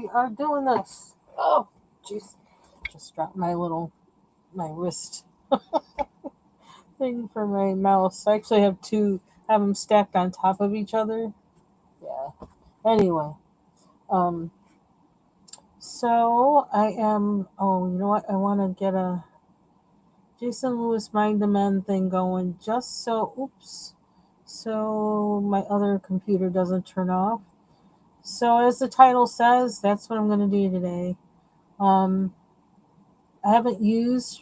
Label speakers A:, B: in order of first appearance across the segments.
A: we are doing this. Oh, jeez. Just dropped my wrist thing for my mouse. I actually have two, have them stacked on top of each other. Yeah. Anyway, um, so I am, oh, you know what? I want to get a Jason Lewis Mind the Men thing going just so, oops, so my other computer doesn't turn off. So as the title says, that's what I'm going to do today. Um, I haven't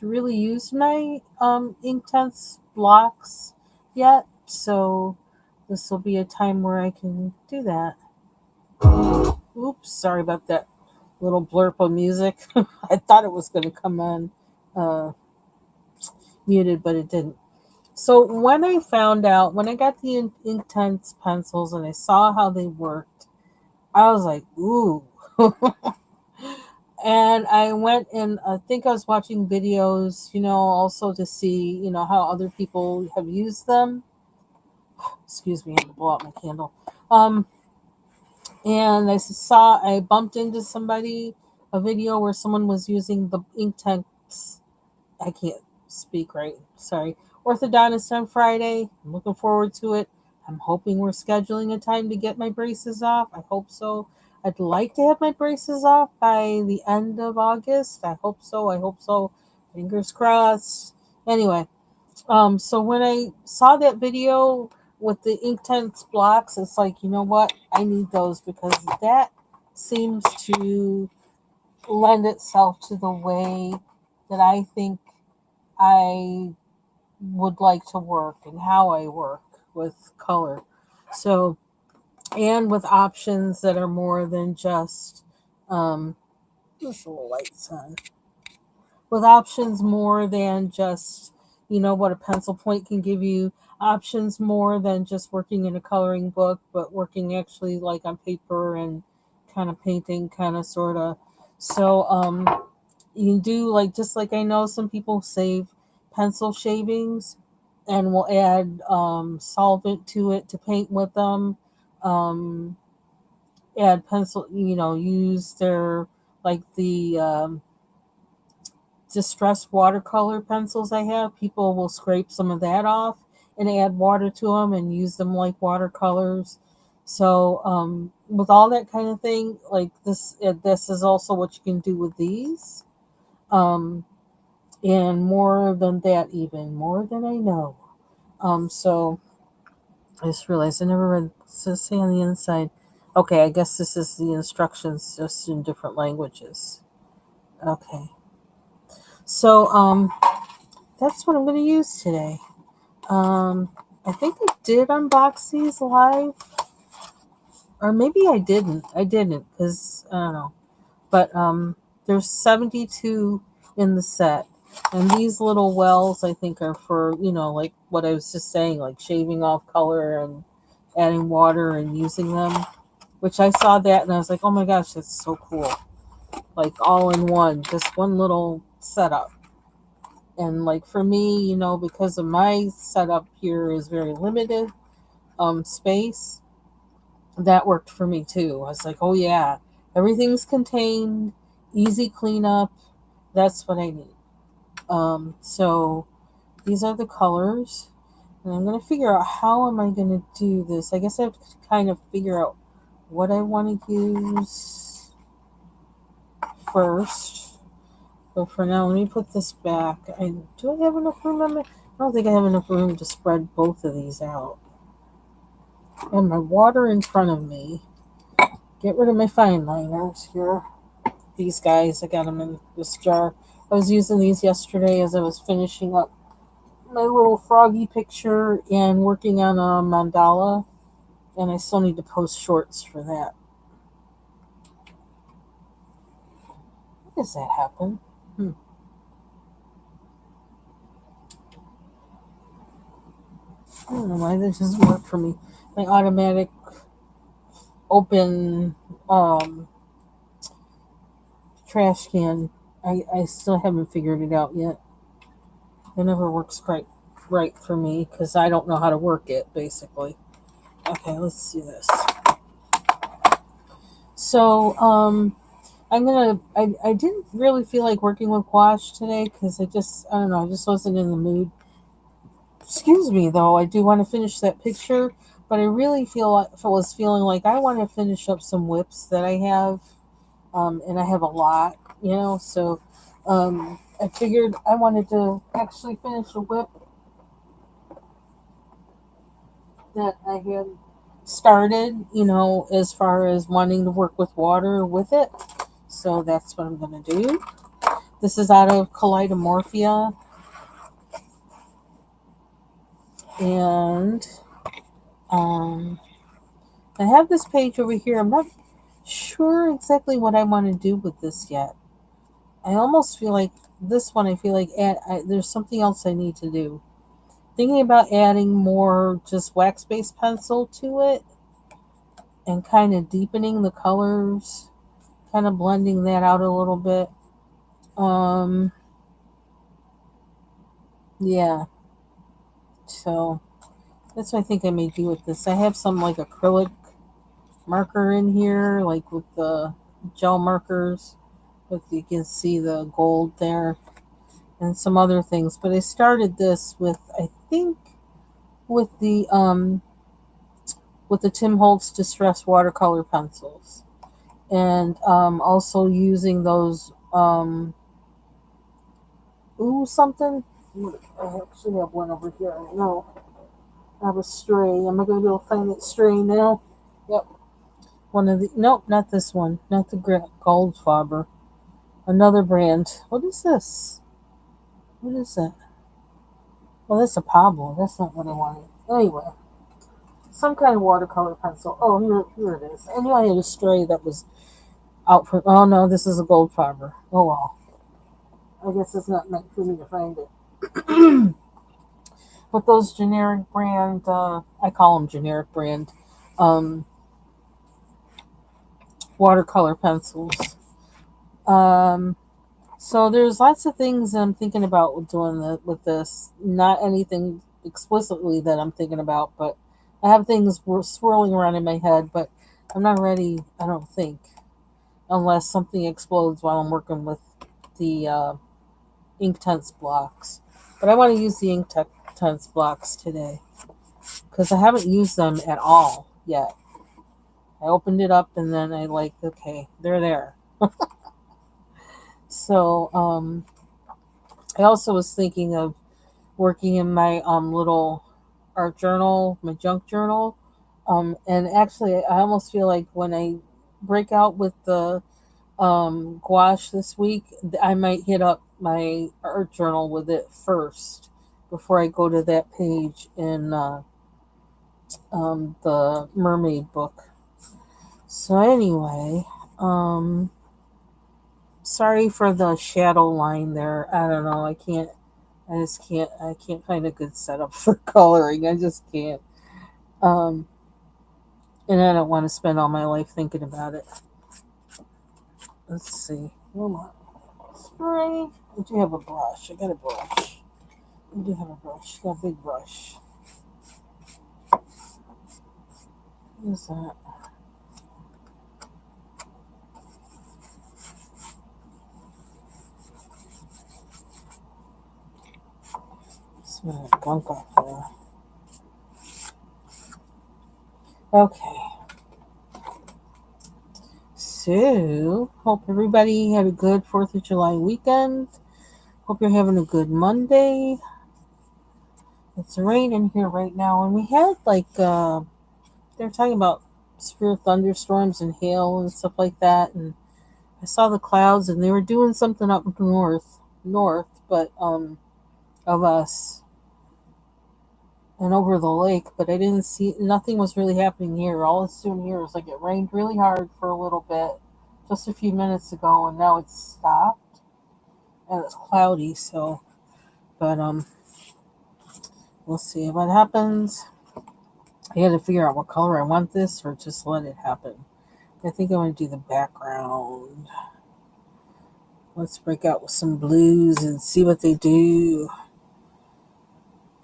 A: really used my Inktense blocks yet, so this will be a time where I can do that. Oops, sorry about that little blurb of music. I thought it was going to come on uh, muted, but it didn't. So when I got the Inktense pencils and I saw how they worked, I was like, ooh. And I went and I think I was watching videos, also to see, how other people have used them. Excuse me, I had to blow out my candle. Um, and I bumped into a video where someone was using the Inktense. I can't speak right. Sorry. Orthodontist on Friday. I'm looking forward to it. I'm hoping we're scheduling a time to get my braces off. I hope so. I'd like to have my braces off by the end of August. I hope so. I hope so. Fingers crossed. Anyway, so when I saw that video with the Inktense blocks, it's like, you know what? I need those because that seems to lend itself to the way that I think I would like to work and how I work with color. So, and with options that are more than just, this little lights on, with options more than just, what a pencil point can give you, options more than just working in a coloring book, but working actually like on paper and kind of painting, kind of, sort of. So, you can do like, just like I know some people save pencil shavings and will add solvent to it to paint with them. Um, add pencil, use their, like the distressed watercolor pencils I have. People will scrape some of that off and add water to them and use them like watercolors. So with all that kind of thing, like this is also what you can do with these. Um, and more than that, even more than I know. So I just realized I never read. Does it say on the inside? Okay, I guess this is the instructions, just in different languages. Okay, so that's what I'm going to use today. Um, I think I did unbox these live, or maybe I didn't. I didn't because I don't know. But there's 72 in the set. And these little wells, I think, are for, like what I was just saying, like shaving off color and adding water and using them. Which I saw that and I was like, oh my gosh, that's so cool. Like all in one, just one little setup. And like for me, because of my setup here is very limited space, that worked for me too. I was like, oh yeah, everything's contained, easy cleanup. That's what I need. So these are the colors, and I'm gonna figure out how am I gonna do this. I guess I have to kind of figure out what I want to use first. But for now, let me put this back. Do I have enough room? I don't think I have enough room to spread both of these out. And my water in front of me. Get rid of my fine liners here. These guys, I got them in this jar. I was using these yesterday as I was finishing up my little froggy picture and working on a mandala. And I still need to post shorts for that. How does that happen? I don't know why this doesn't work for me. My automatic open trash can. I still haven't figured it out yet. It never works quite right for me because I don't know how to work it, basically. Okay, let's see this. So, I didn't really feel like working with gouache today because I don't know, I just wasn't in the mood. Excuse me, though, I do want to finish that picture, but I really feel like, was feeling like I want to finish up some whips that I have, and I have a lot, so I figured I wanted to actually finish a whip that I had started, as far as wanting to work with water with it. So that's what I'm going to do. This is out of Kaleidomorphia, and um, I have this page over here. I'm not sure exactly what I want to do with this yet. I almost feel like this one, I feel like there's something else I need to do. Thinking about adding more just wax based pencil to it and kind of deepening the colors, kind of blending that out a little bit. Um, yeah, so that's what I think I may do with this. I have some like acrylic marker in here, like with the gel markers. But you can see the gold there and some other things. But I started this with, I think, with the Tim Holtz Distress watercolor pencils, and also using those ooh something. I actually have one over here. I know I have a stray. Am I going to be able to find that stray now? Yep. One of the nope, not this one. Not the Goldfaber. Another brand. What is this? What is that? Well, that's a Pablo. That's not what I wanted. Anyway, some kind of watercolor pencil. Oh, here it is. I knew I had a stray that was out for. Oh no, this is a Goldfaber. Oh well. I guess it's not meant for me to find it. But those generic brand, I call them generic brand, um, watercolor pencils. Um, so there's lots of things I'm thinking about doing with this. Not anything explicitly that I'm thinking about, but I have things swirling around in my head. But I'm not ready. I don't think, unless something explodes while I'm working with the Inktense blocks. But I want to use the Inktense blocks today because I haven't used them at all yet. I opened it up and then I like, okay, they're there. So I also was thinking of working in my little art journal, my junk journal. And actually, I almost feel like when I break out with the gouache this week, I might hit up my art journal with it first before I go to that page in the mermaid book. So anyway, um, sorry for the shadow line there. I don't know. I can't. I just can't. I can't find a good setup for coloring. I just can't. Um, and I don't want to spend all my life thinking about it. Let's see. Come on. Spray. I do have a brush. I got a brush. I do have a brush. Got a big brush. What is that? Smell that gunk off there. Okay. So, hope everybody had a good 4th of July weekend. Hope you're having a good Monday. It's raining here right now, and we had they're talking about severe thunderstorms and hail and stuff like that. And I saw the clouds, and they were doing something up north, but of us and over the lake. But I didn't see nothing was really happening here. All it's doing here is like it rained really hard for a little bit, just a few minutes ago, and now it's stopped and it's cloudy. So, but we'll see what happens. I got to figure out what color I want this, or just let it happen. I think I want to do the background. Let's break out with some blues and see what they do.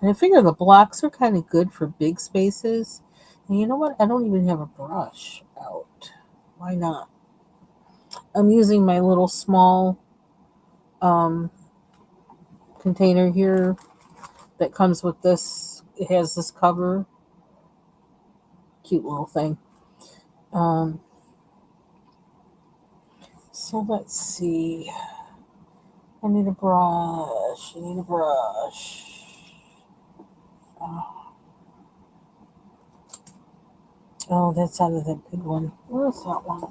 A: And I figure the blocks are kind of good for big spaces. And you know what? I don't even have a brush out. Why not? I'm using my little small um, container here that comes with this. It has this cover, cute little thing. Um, so let's see. I need a brush. I need a brush. Oh, that's out of that big one. Where's that one?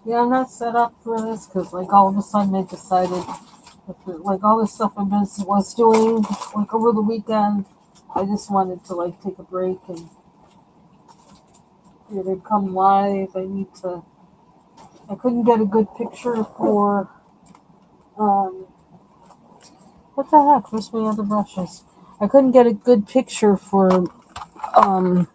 A: Yeah, I'm not set up for this because, like, all of a sudden I decided, like, all the stuff I was doing, like, over the weekend, I just wanted to, like, take a break and here they come live. I couldn't get a good picture for, um, what the heck? Where's my other brushes? I couldn't get a good picture for, um,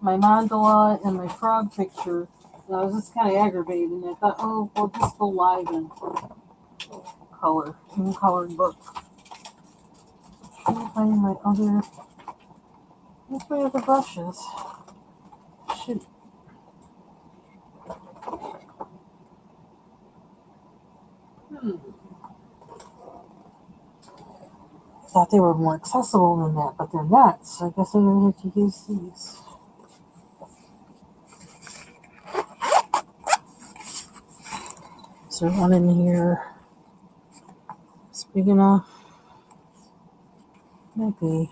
A: my mandala and my frog picture. And I was just kind of aggravated. And I thought, oh, we'll just go live and color, in colored book. Can't find my other, where's my other brushes? Shoot. I thought they were more accessible than that, but they're not. So I guess I'm going to have to use these. Is there one in here? It's big enough? Maybe.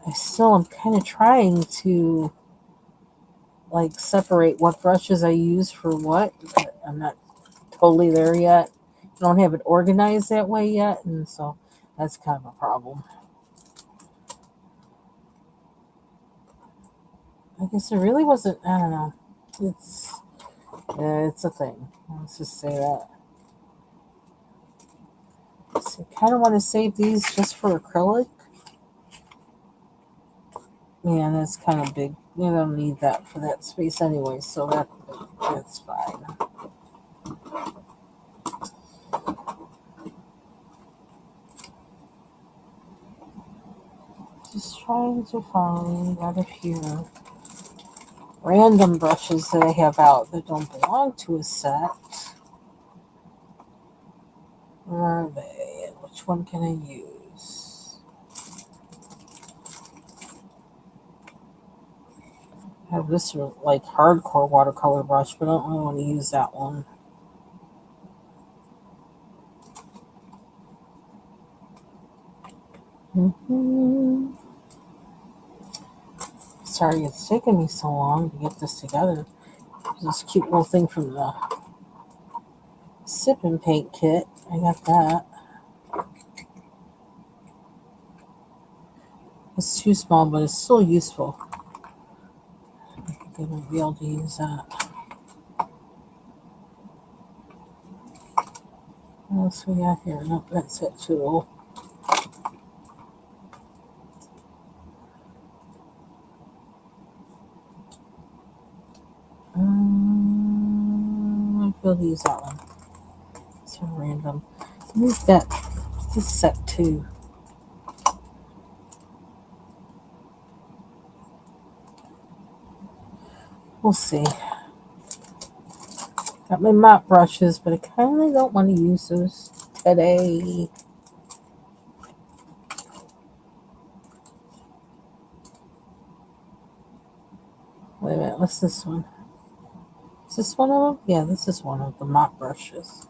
A: I still am kind of trying to like separate what brushes I use for what, but I'm not totally there yet. I don't have it organized that way yet, and so that's kind of a problem. I guess it really wasn't. I don't know. It's it's a thing. Let's just say that. So I kind of want to save these just for acrylic. Yeah, that's kind of big. You don't need that for that space anyway, so that's fine. Just trying to find out of here random brushes that I have out that don't belong to a set. Where are they? And which one can I use? I have this like hardcore watercolor brush, but I don't really want to use that one. Sorry it's taken me so long to get this together. This cute little thing from the Sip and Paint kit. I got that. It's too small, but it's still useful. I think I might be able to use that. What else we got here? Nope, that's it too. I feel to use that one. It's so random. Use that this set too. We'll see. Got my mop brushes, but I kind of don't want to use those today. Wait a minute, what's this one? Is this one of them? Yeah, this is one of the mop brushes.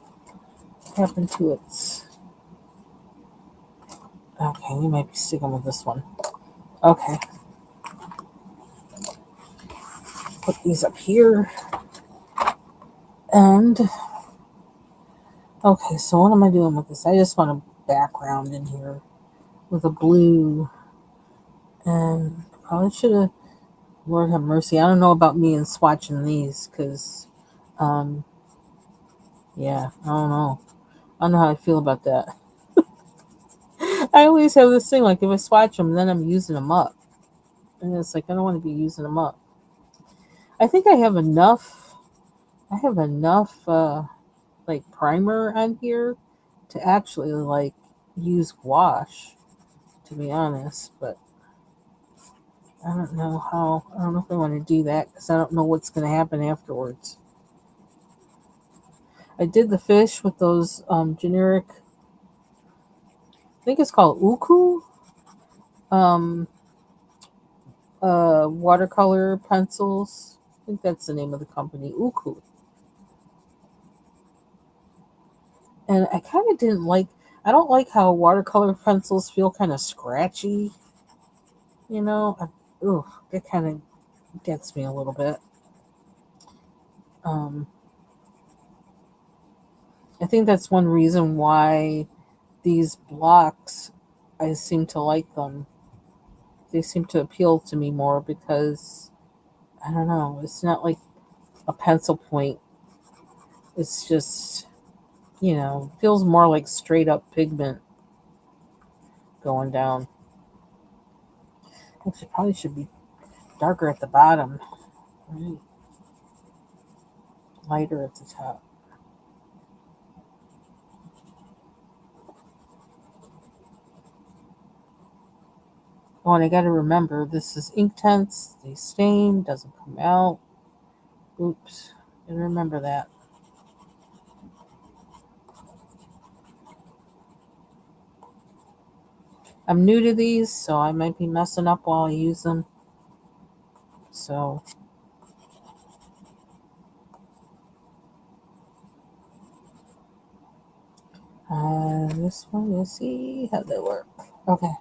A: What happened to its... Okay, we might be sticking with this one. Okay. Put these up here. And... Okay, so what am I doing with this? I just want a background in here with a blue. And probably should have... Lord have mercy. I don't know about me and swatching these because... yeah, I don't know. I don't know how I feel about that. I always have this thing, like if I swatch them, then I'm using them up. And it's like, I don't want to be using them up. I think I have enough, like primer on here to actually like use gouache, to be honest, but I don't know how. I don't know if I want to do that because I don't know what's going to happen afterwards. I did the fish with those generic, I think it's called Uku, um, watercolor pencils. I think that's the name of the company, Uku. And I kind of didn't like. I don't like how watercolor pencils feel kind of scratchy. You know, ooh, that kind of gets me a little bit. Um, I think that's one reason why these blocks, I seem to like them. They seem to appeal to me more because I don't know. It's not like a pencil point. It's just feels more like straight up pigment going down. Actually, probably should be darker at the bottom, right? Lighter at the top. Oh, and I got to remember this is Inktense. They stain, doesn't come out. Oops, gotta remember that. I'm new to these, so I might be messing up while I use them. So, this one, let's see how they work. Okay,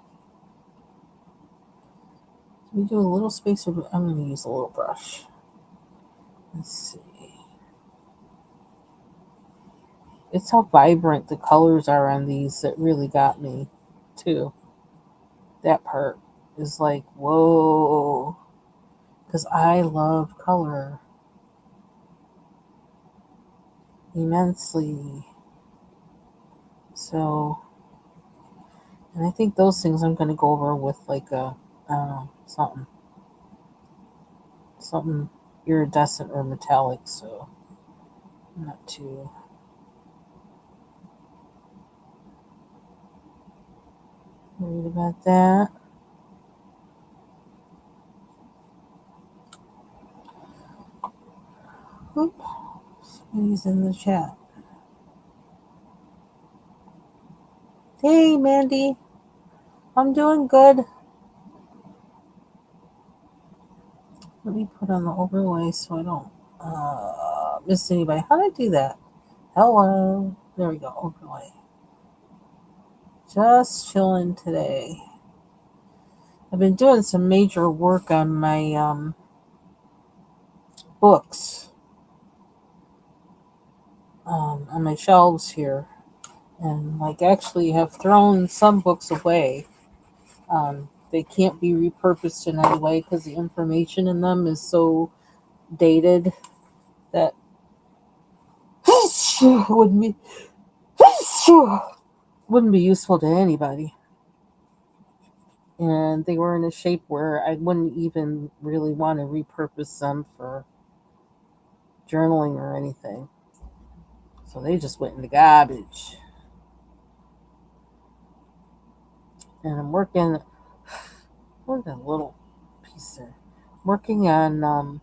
A: we do a little spacer, but I'm going to use a little brush. Let's see. It's how vibrant the colors are on these that really got me, too. That part is like, whoa. Because I love color immensely. So, and I think those things I'm going to go over with like a, I don't know, something iridescent or metallic. So, I'm not too worried about that. Oop, somebody's in the chat. Hey, Mandy. I'm doing good. Let me put on the overlay so I don't miss anybody. How did I do that? Hello. There we go. Overlay. Just chilling today. I've been doing some major work on my books on my shelves here, and like actually have thrown some books away. They can't be repurposed in any way because the information in them is so dated that wouldn't be wouldn't be useful to anybody. And they were in a shape where I wouldn't even really want to repurpose them for journaling or anything. So they just went in the garbage. And I'm working. What is that little piece there? I'm working on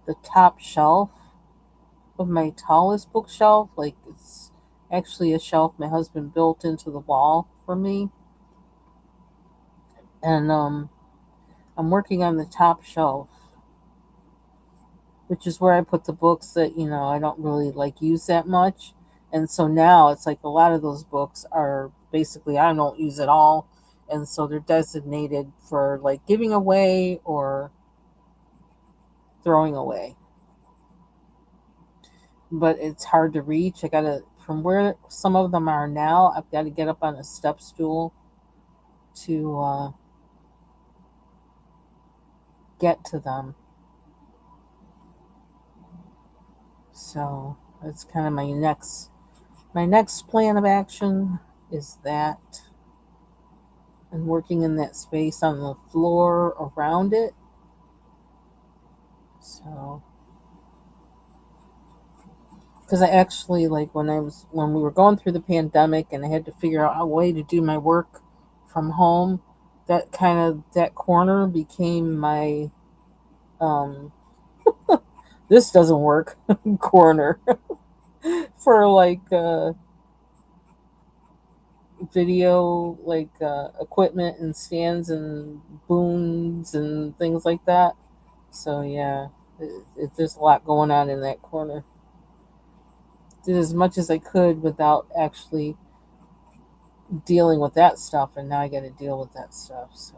A: the top shelf of my tallest bookshelf. Like it's actually a shelf my husband built into the wall for me. And I'm working on the top shelf, which is where I put the books that I don't really like use that much. And so now it's like a lot of those books are basically I don't use at all, and so they're designated for like giving away or throwing away. But it's hard to reach. I gotta from where some of them are now. I've got to get up on a step stool to get to them. So that's kind of my next plan of action is that, and working in that space on the floor around it. So because I actually like when we were going through the pandemic and I had to figure out a way to do my work from home. That corner became my um this doesn't work corner for like video like equipment and stands and booms and things like that. So yeah, there's a lot going on in that corner. Did as much as I could without actually dealing with that stuff, and now I got to deal with that stuff. So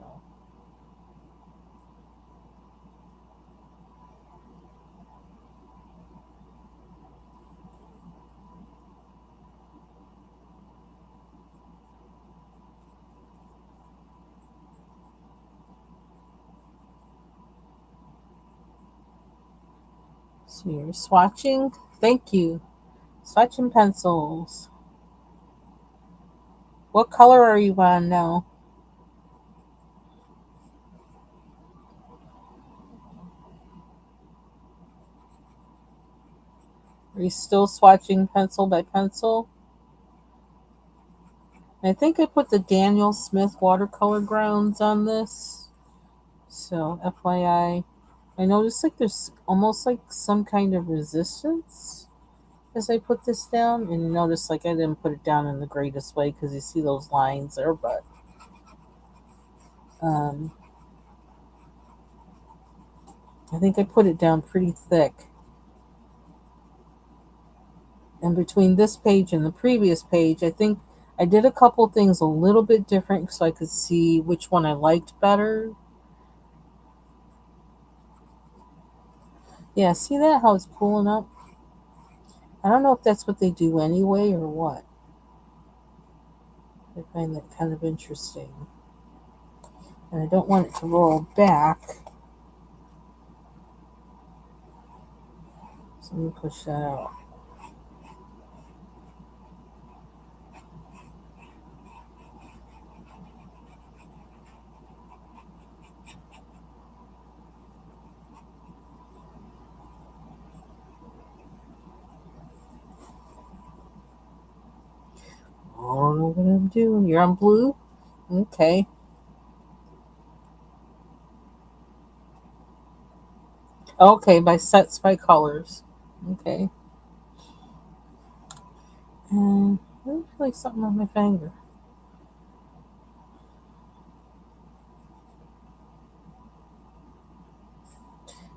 A: you're swatching. Thank you. Swatching pencils. What color are you on now? Are you still swatching pencil by pencil? I think I put the Daniel Smith watercolor grounds on this. So FYI, I noticed like there's almost like some kind of resistance as I put this down, and you notice like I didn't put it down in the greatest way because you see those lines there, but um, I think I put it down pretty thick. And between this page and the previous page, I think I did a couple things a little bit different so I could see which one I liked better. Yeah, see that how it's pulling up? I don't know if that's what they do anyway or what. I find that kind of interesting. And I don't want it to roll back. So let me push that out. I don't know what I'm doing. You're on blue? Okay. Okay, by sets by colors. Okay. And I feel like something on my finger.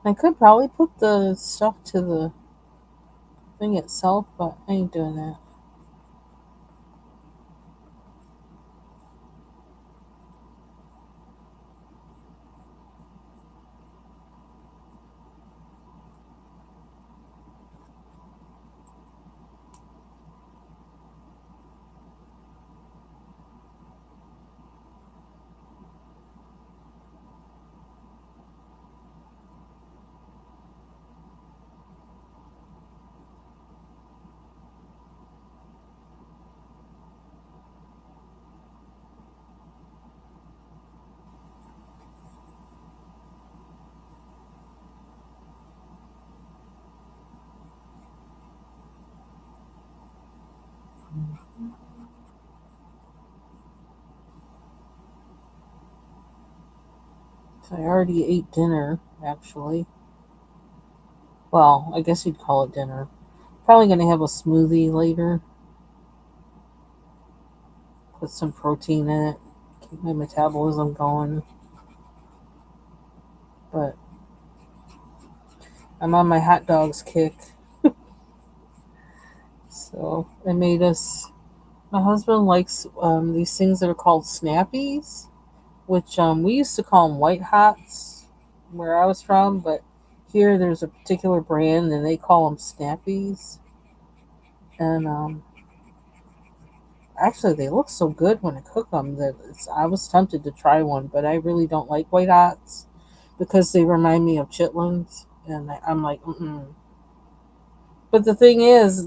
A: I could probably put the stuff to the thing itself, but I ain't doing that. So I already ate dinner, actually. Well, I guess you'd call it dinner. Probably gonna have a smoothie later. Put some protein in it. Keep my metabolism going. But I'm on my hot dogs kick. So I made us. My husband likes these things that are called snappies, which we used to call them white hots where I was from, but here there's a particular brand and they call them snappies. And actually, they look so good when I cook them that I was tempted to try one, but I really don't like white hots because they remind me of chitlins, and I'm like, mm-mm. But the thing is,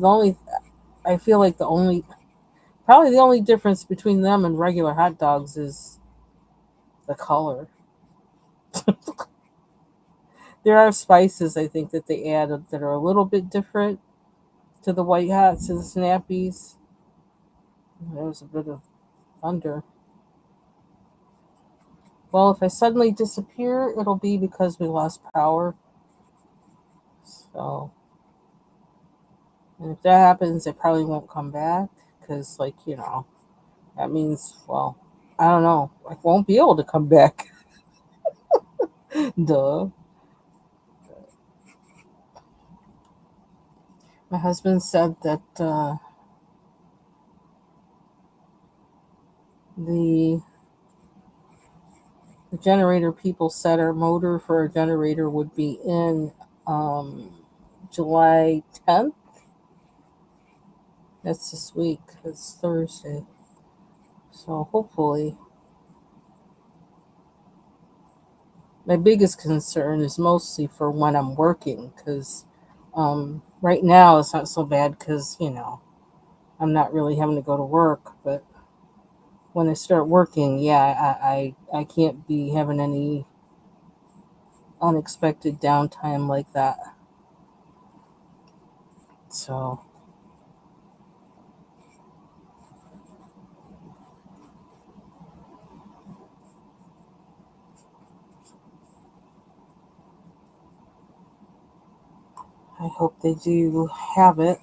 A: I feel like probably the only difference between them and regular hot dogs is the color. There are spices I think that they add that are a little bit different to the white hats, to the snappies. There was a bit of thunder. Well, if I suddenly disappear, it'll be because we lost power. So, and if that happens, it probably won't come back because, like, that means, well, I don't know. I won't be able to come back. Duh. My husband said that the the generator people said our motor for our generator would be in um, July 10th. That's this week. It's Thursday. So hopefully, my biggest concern is mostly for when I'm working because right now it's not so bad because, I'm not really having to go to work. But when I start working, yeah, I can't be having any unexpected downtime like that. So I hope they do have it.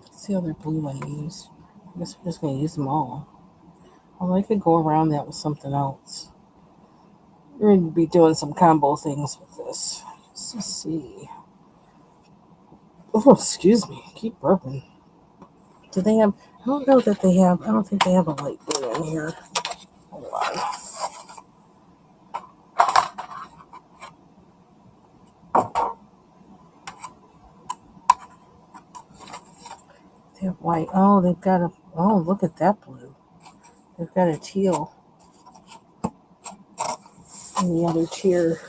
A: What's the other blue I use? I guess we're just going to use them all. Although I could go around that with something else. We're going to be doing some combo things with this. Let's see. Oh, excuse me. I keep burping. Do they have... I don't know that they have... I don't think they have a light blue in here. Hold on. They have white. Oh, they've got a... Oh, look at that blue. They've got a teal in the other tier.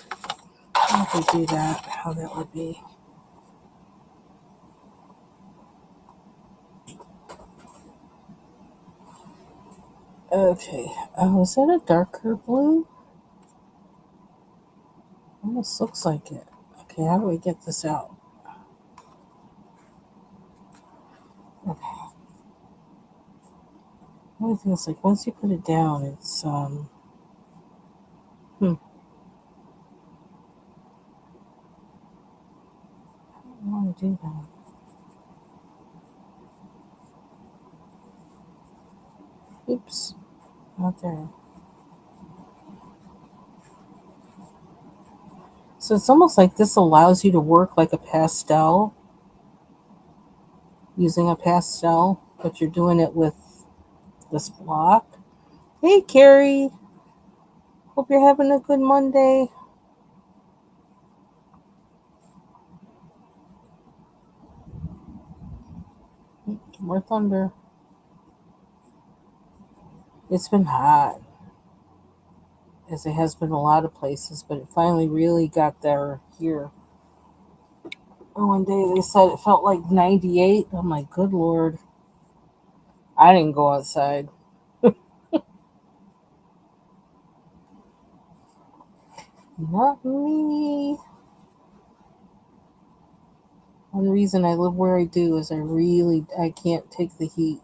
A: How would they do that? How that would be. Okay. Oh, is that a darker blue? Almost looks like it. Okay, how do we get this out? Okay. The only thing is, like, once you put it down, it's I don't want to do that. Oops, not there. So it's almost like this allows you to work like a pastel, using a pastel, but you're doing it with this block. Hey, Carrie. Hope you're having a good Monday. More thunder. It's been hot, as it has been a lot of places, but it finally really got there here. One day they said it felt like 98. I'm like, good Lord. I didn't go outside. Not me. One reason I live where I do is I can't take the heat.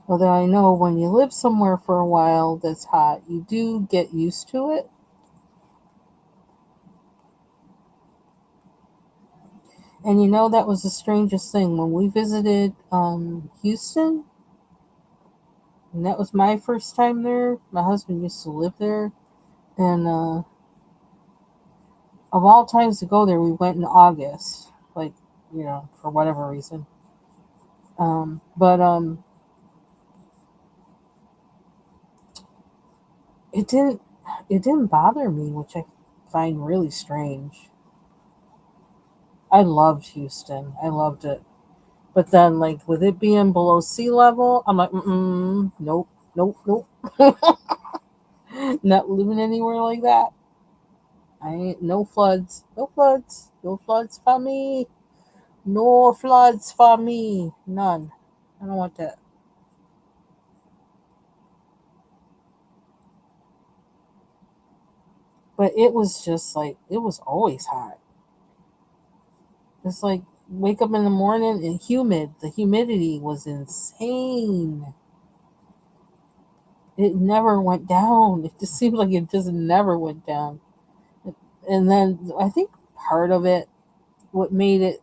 A: Although I know when you live somewhere for a while that's hot, you do get used to it. And that was the strangest thing. When we visited Houston, and that was my first time there, my husband used to live there. And of all times to go there, we went in August, like, for whatever reason. But it didn't bother me, which I find really strange. I loved Houston. I loved it. But then, like, with it being below sea level, I'm like, nope, nope, nope. Not living anywhere like that. I ain't no floods, no floods, no floods for me, no floods for me, none. I don't want that. But it was just like, it was always hot. It's like, wake up in the morning and humid. The humidity was insane. It never went down. It just seemed like it just never went down. And then I think part of it, what made it,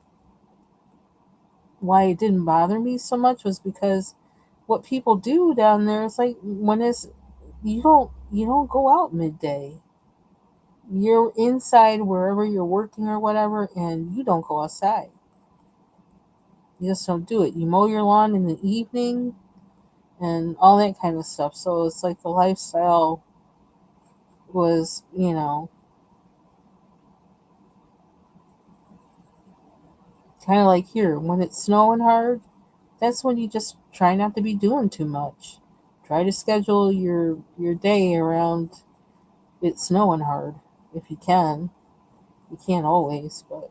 A: why it didn't bother me so much, was because what people do down there is like, when it's, you don't go out midday. You're inside wherever you're working or whatever, and you don't go outside. You just don't do it. You mow your lawn in the evening and all that kind of stuff. So it's like the lifestyle was, kind of like here. When it's snowing hard, that's when you just try not to be doing too much. Try to schedule your day around it snowing hard if you can. You can't always, but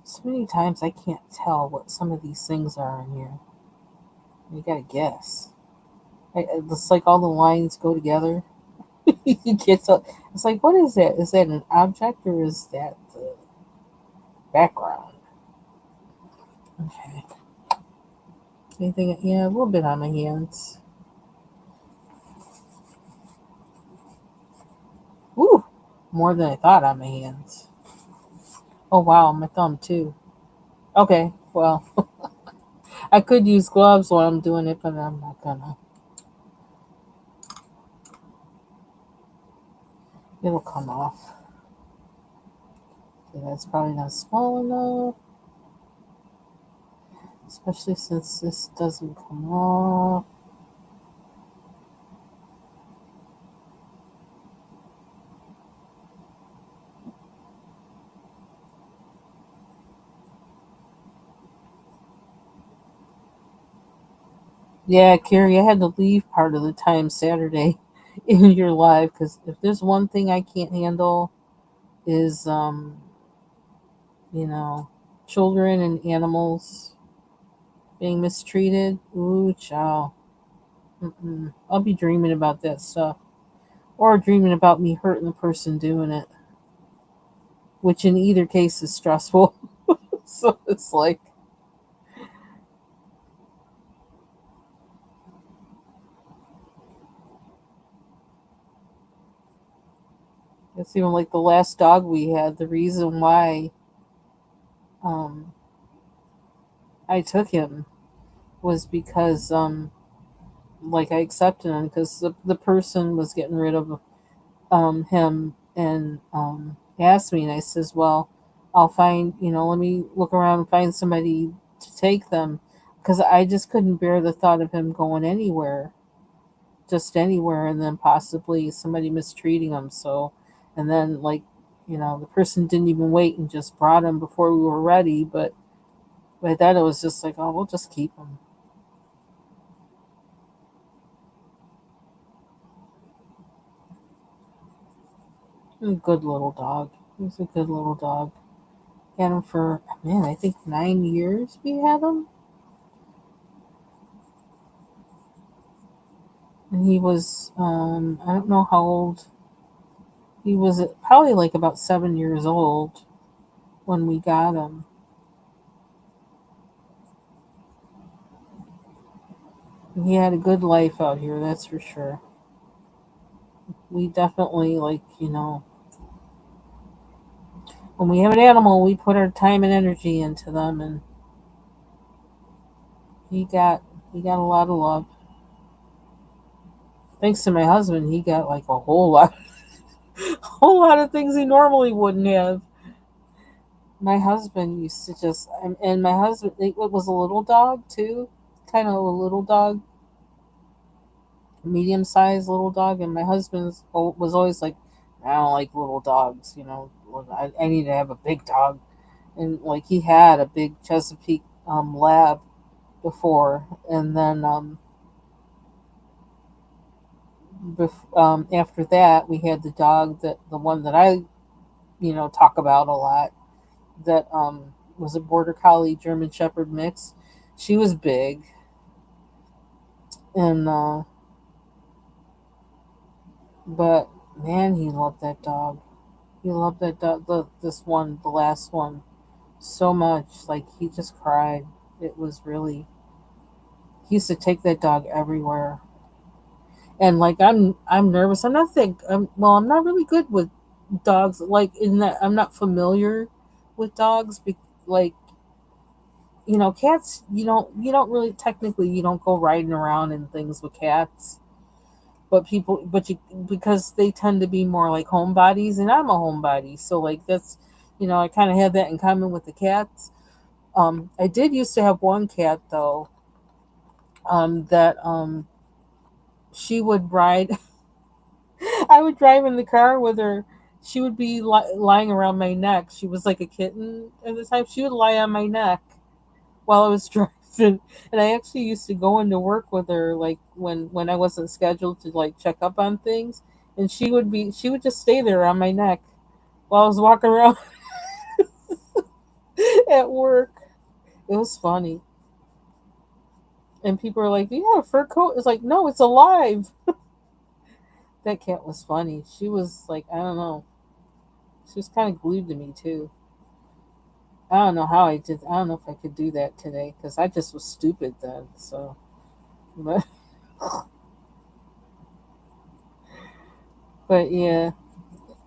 A: so many times I can't tell what some of these things are in here. You gotta guess. It's like all the lines go together. You can't tell. It's like, what is that? Is that an object or is that the background? Okay. Anything? Yeah, a little bit on my hands. Woo! More than I thought on my hands. Oh wow, my thumb too. Okay, well, I could use gloves while I'm doing it, but I'm not gonna. It'll come off. Okay, that's probably not small enough, especially since this doesn't come off. Yeah, Carrie, I had to leave part of the time Saturday in your live because if there's one thing I can't handle is, you know, children and animals being mistreated. Ooh, child. Mm-mm. I'll be dreaming about that stuff, or dreaming about me hurting the person doing it, which in either case is stressful. So it's like, it's even like the last dog we had. The reason why um, I took him was because, like, I accepted him because the person was getting rid of him, and asked me, and I says, well, I'll find, let me look around and find somebody to take them, because I just couldn't bear the thought of him going anywhere, just anywhere, and then possibly somebody mistreating him. So, and then, like, the person didn't even wait and just brought him before we were ready. But by that, it was just like, oh, we'll just keep him. He's a good little dog. He's a good little dog. Had him for, man, I think 9 years we had him. And he was, I don't know how old. He was probably like about 7 years old when we got him. And he had a good life out here, that's for sure. We definitely, like, when we have an animal, we put our time and energy into them, and he got he got a lot of love. Thanks to my husband, he got like a whole lot, whole lot of things he normally wouldn't have. My husband used to just, and my husband, it was a little dog too, kind of a little dog, medium sized little dog, and my husband was always like, I don't like little dogs, I need to have a big dog, and like he had a big Chesapeake lab before, and then After that, we had the dog that the one that I talk about a lot. That was a border collie German Shepherd mix. She was big, and but man, he loved that dog. He loved that dog. This one, the last one, so much. Like he just cried. It was really. He used to take that dog everywhere, and like I'm nervous. I'm not think. I'm not really good with dogs. Like in that, I'm not familiar with dogs. Like cats. You don't really technically you don't go riding around and things with cats. But you because they tend to be more like homebodies, and I'm a homebody, so like that's I kind of have that in common with the cats. I did used to have one cat though, that she would ride. I would drive in the car with her. She would be lying around my neck. She was like a kitten at the time. She would lie on my neck while I was driving. And I actually used to go into work with her, like when I wasn't scheduled to like check up on things, and she would just stay there on my neck while I was walking around at work. It was funny, and people are like, "Do you have a fur coat?" It's like, no, it's alive. That cat was funny. She was like, I don't know, she was kind of glued to me too. I don't know how I did. I don't know if I could do that today because I just was stupid then. So, but but yeah.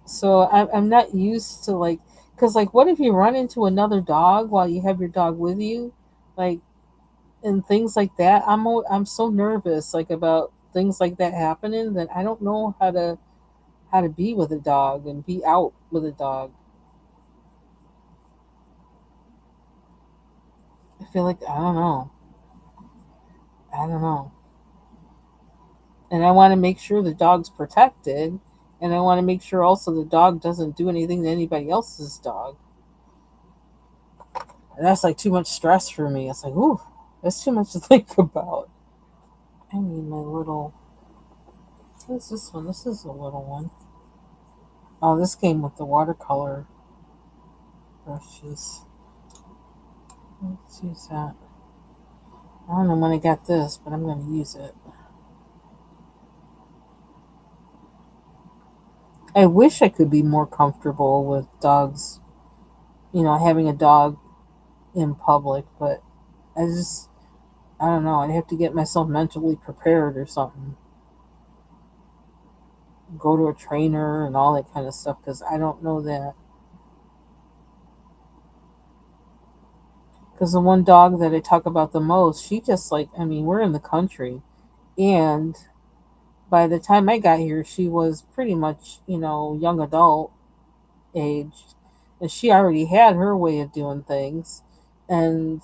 A: So I'm not used to like, because like, what if you run into another dog while you have your dog with you, like, and things like that. I'm so nervous like about things like that happening that I don't know how to be with a dog and be out with a dog. I feel like I don't know, and I want to make sure the dog's protected, and I want to make sure also the dog doesn't do anything to anybody else's dog. And that's like too much stress for me. It's like, ooh, that's too much to think about. I need my little. What's this one? This is a little one. Oh, this came with the watercolor brushes. Let's use that. I don't know when I got this, but I'm going to use it. I wish I could be more comfortable with dogs, having a dog in public, but I don't know. I'd have to get myself mentally prepared or something. Go to a trainer and all that kind of stuff because I don't know that. Because the one dog that I talk about the most, she just like, I mean, we're in the country, and by the time I got here, she was pretty much, young adult aged, and she already had her way of doing things. And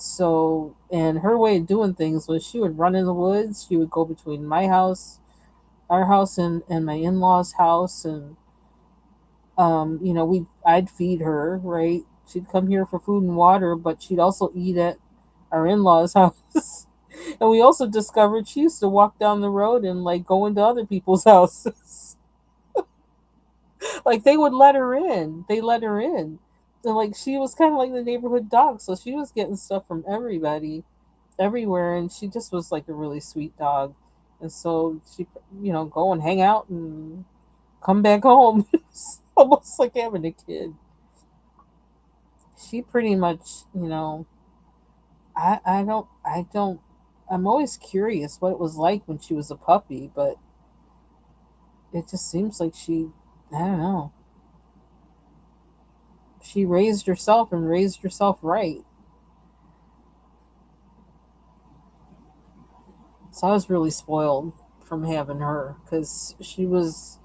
A: her way of doing things was she would run in the woods. She would go between my house, our house, and my in laws' house, and I'd feed her, right? She'd come here for food and water, but she'd also eat at our in laws' house. And we also discovered she used to walk down the road and like go into other people's houses. Like they would let her in. They let her in. And like she was kind of like the neighborhood dog, so she was getting stuff from everybody, everywhere, and she just was like a really sweet dog. And so she, go and hang out and come back home. It's almost like having a kid. She pretty much, I don't. I'm always curious what it was like when she was a puppy, but it just seems like I don't know, she raised herself and raised herself right. So I was really spoiled from having her because she was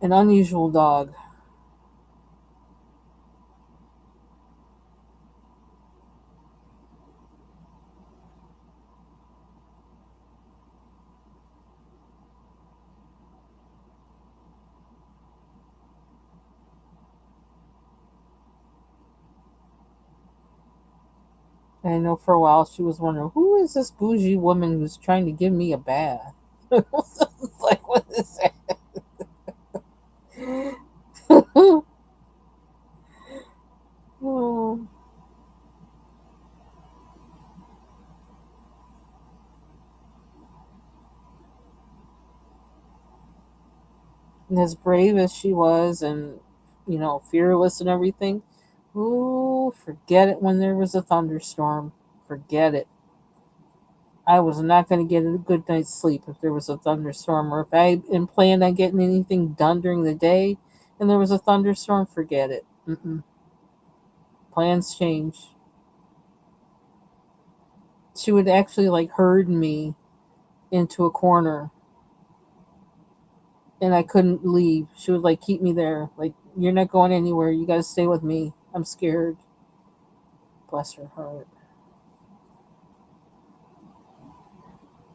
A: an unusual dog. And I know for a while she was wondering, who is this bougie woman who's trying to give me a bath? It's like, what is that? Oh. And as brave as she was, and fearless and everything, ooh, forget it when there was a thunderstorm. Forget it. I was not going to get a good night's sleep if there was a thunderstorm, or if I planned on getting anything done during the day and there was a thunderstorm. Forget it. Mm-mm. Plans change. She would actually like herd me into a corner, and I couldn't leave. She would like keep me there. Like, you're not going anywhere. You got to stay with me. I'm scared. Bless her heart.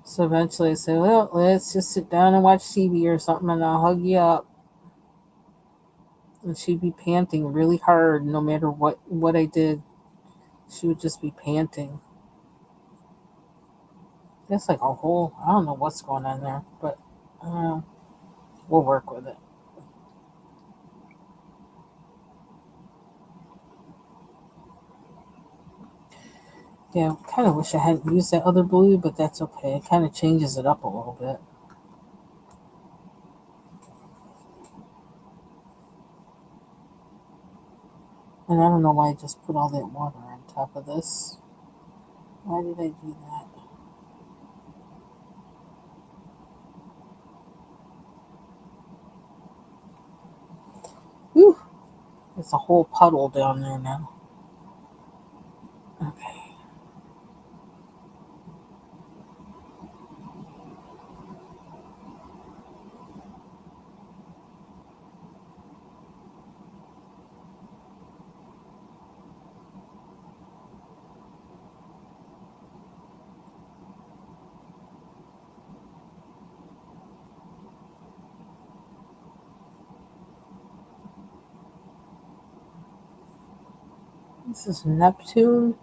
A: So eventually I said, well, let's just sit down and watch TV or something, and I'll hug you up. And she'd be panting really hard no matter what I did. She would just be panting. It's like a whole, I don't know what's going on there, but uh, we'll work with it. Yeah, kind of wish I hadn't used that other blue, but that's okay. It kind of changes it up a little bit. And I don't know why I just put all that water on top of this. Why did I do that? Whew, it's a whole puddle down there now. Okay. This is Neptune,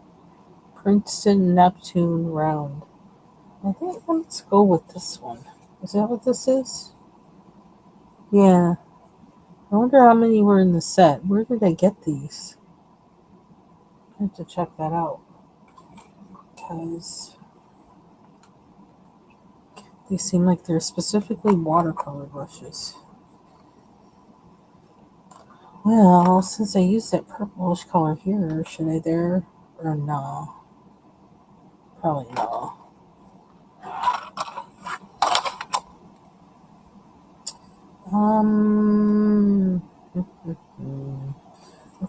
A: Princeton Neptune round. I think let's go with this one. Is that what this is? Yeah. I wonder how many were in the set. Where did I get these? I have to check that out. Because they seem like they're specifically watercolor brushes. Well, since I used that purplish color here, should I there or no? Probably no. Um,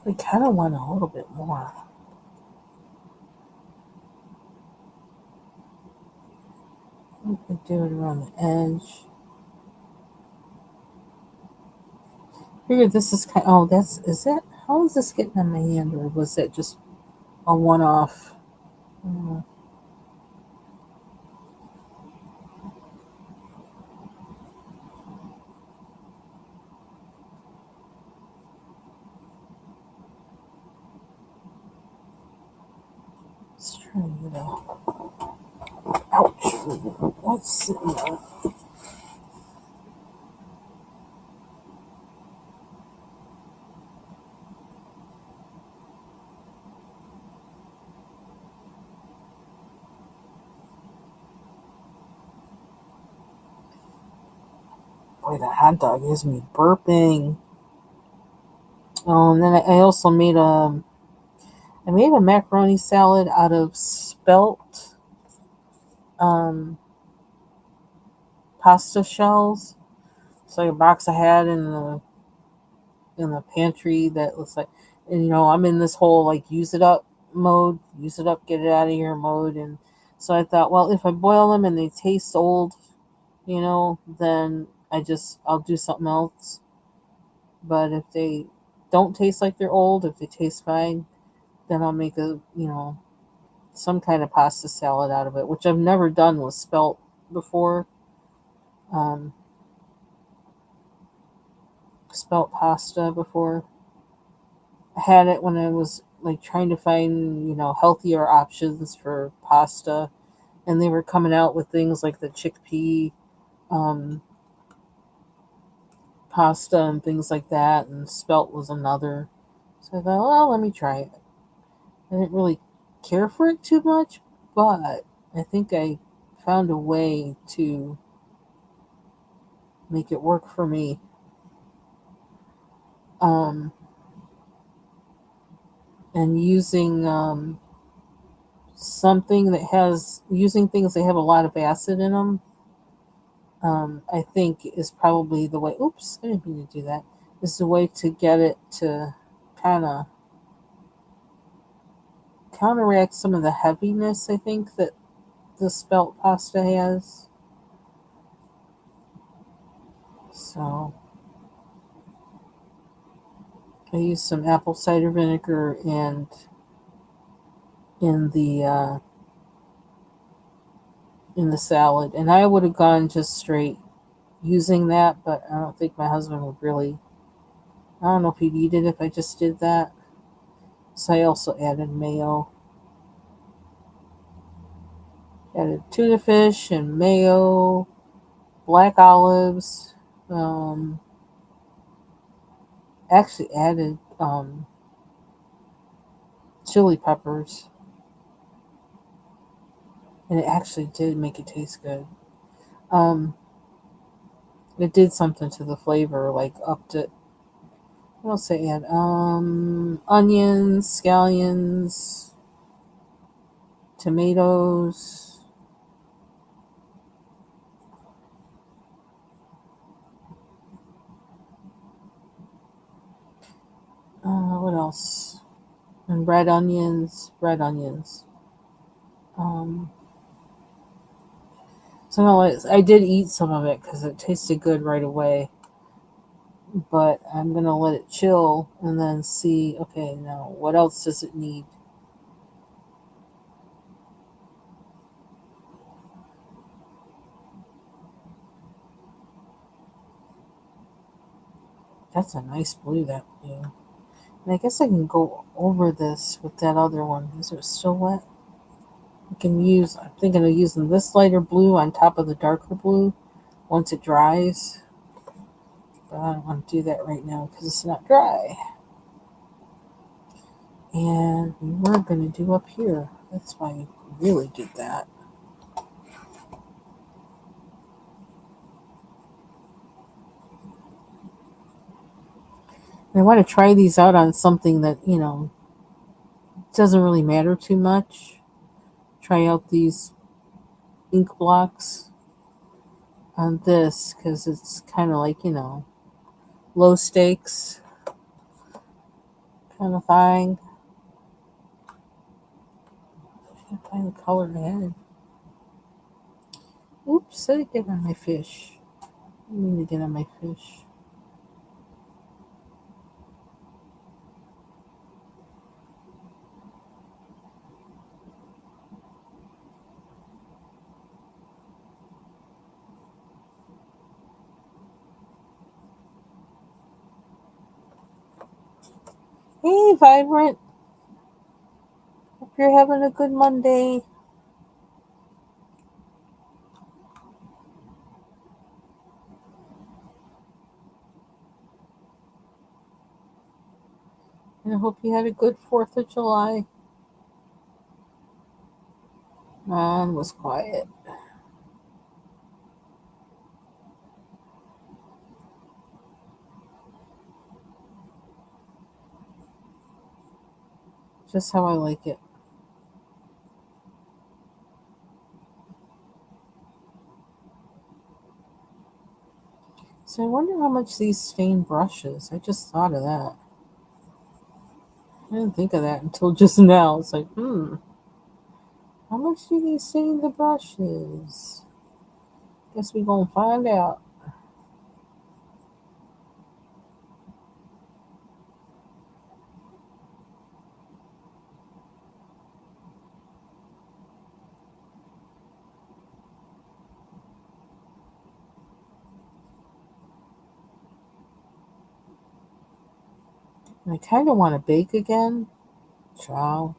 A: I kind of want a little bit more. We could do it around the edge. Figure this is kind. Oh, is that? How is this getting on my hand, or was that just a one-off? Uh, let's try it out. Ouch! What's sitting there? Boy, that hot dog has me burping. Oh, and then I also made a macaroni salad out of spelt um, pasta shells. It's like a box I had in the pantry that looks like, and I'm in this whole like use it up mode, use it up, get it out of here mode, and so I thought, well, if I boil them and they taste old, then I'll do something else. But if they don't taste like they're old, if they taste fine, then I'll make some kind of pasta salad out of it, which I've never done with spelt before. Um, Spelt pasta before. I had it when I was like trying to find, healthier options for pasta, and they were coming out with things like the chickpea um, pasta and things like that, and spelt was another. So I thought, well, let me try it. I didn't really care for it too much, but I think I found a way to make it work for me. Um, and using something that has using things that have a lot of acid in them, I think is probably the way. Oops, I didn't mean to do that. Is the way to get it to kind of counteract some of the heaviness I think that the spelt pasta has. So I used some apple cider vinegar and in the uh, in the salad, and I would have gone just straight using that, but I don't think my husband would really. I don't know if he'd eat it if I just did that. So I also added mayo, added tuna fish and mayo, black olives. Um, actually added chili peppers, and it actually did make it taste good. Um, it did something to the flavor, like upped it. What else I add? Onions, scallions, tomatoes. What else? And red onions, red onions. Um, so no, I did eat some of it because it tasted good right away. But I'm gonna let it chill and then see. Okay, now what else does it need? That's a nice blue, that blue. And I guess I can go over this with that other one. Is it still wet? I can use. I'm thinking of using this lighter blue on top of the darker blue once it dries. But I don't want to do that right now because it's not dry. And we were going to do up here. That's why I really did that. And I want to try these out on something that, doesn't really matter too much. Try out these ink blocks on this because it's kind of like, low stakes kind of thing. I can't find the color I had. Oops, I didn't get on my fish. I need to get on my fish. Hey, Vibrant. Hope you're having a good Monday. And I hope you had a good 4th of July. Mine was quiet. Just how I like it. So I wonder how much these stain brushes. I just thought of that. I didn't think of that until just now. It's like, how much do these stain the brushes? Guess we gonna find out. And I kind of want to bake again. Ciao.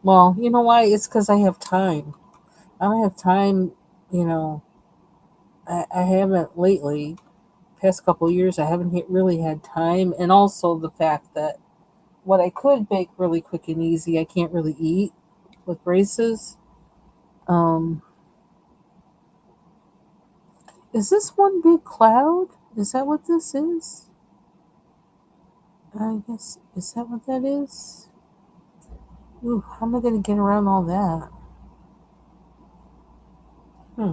A: Well, you know why? It's because I have time. I don't have time, you know, I haven't lately. Past couple years, I haven't really had time, and also the fact that what I could bake really quick and easy, I can't really eat with braces. Um, is this one big cloud? Is that what this is? I guess, is that what that is? Ooh, how am I going to get around all that? Hmm,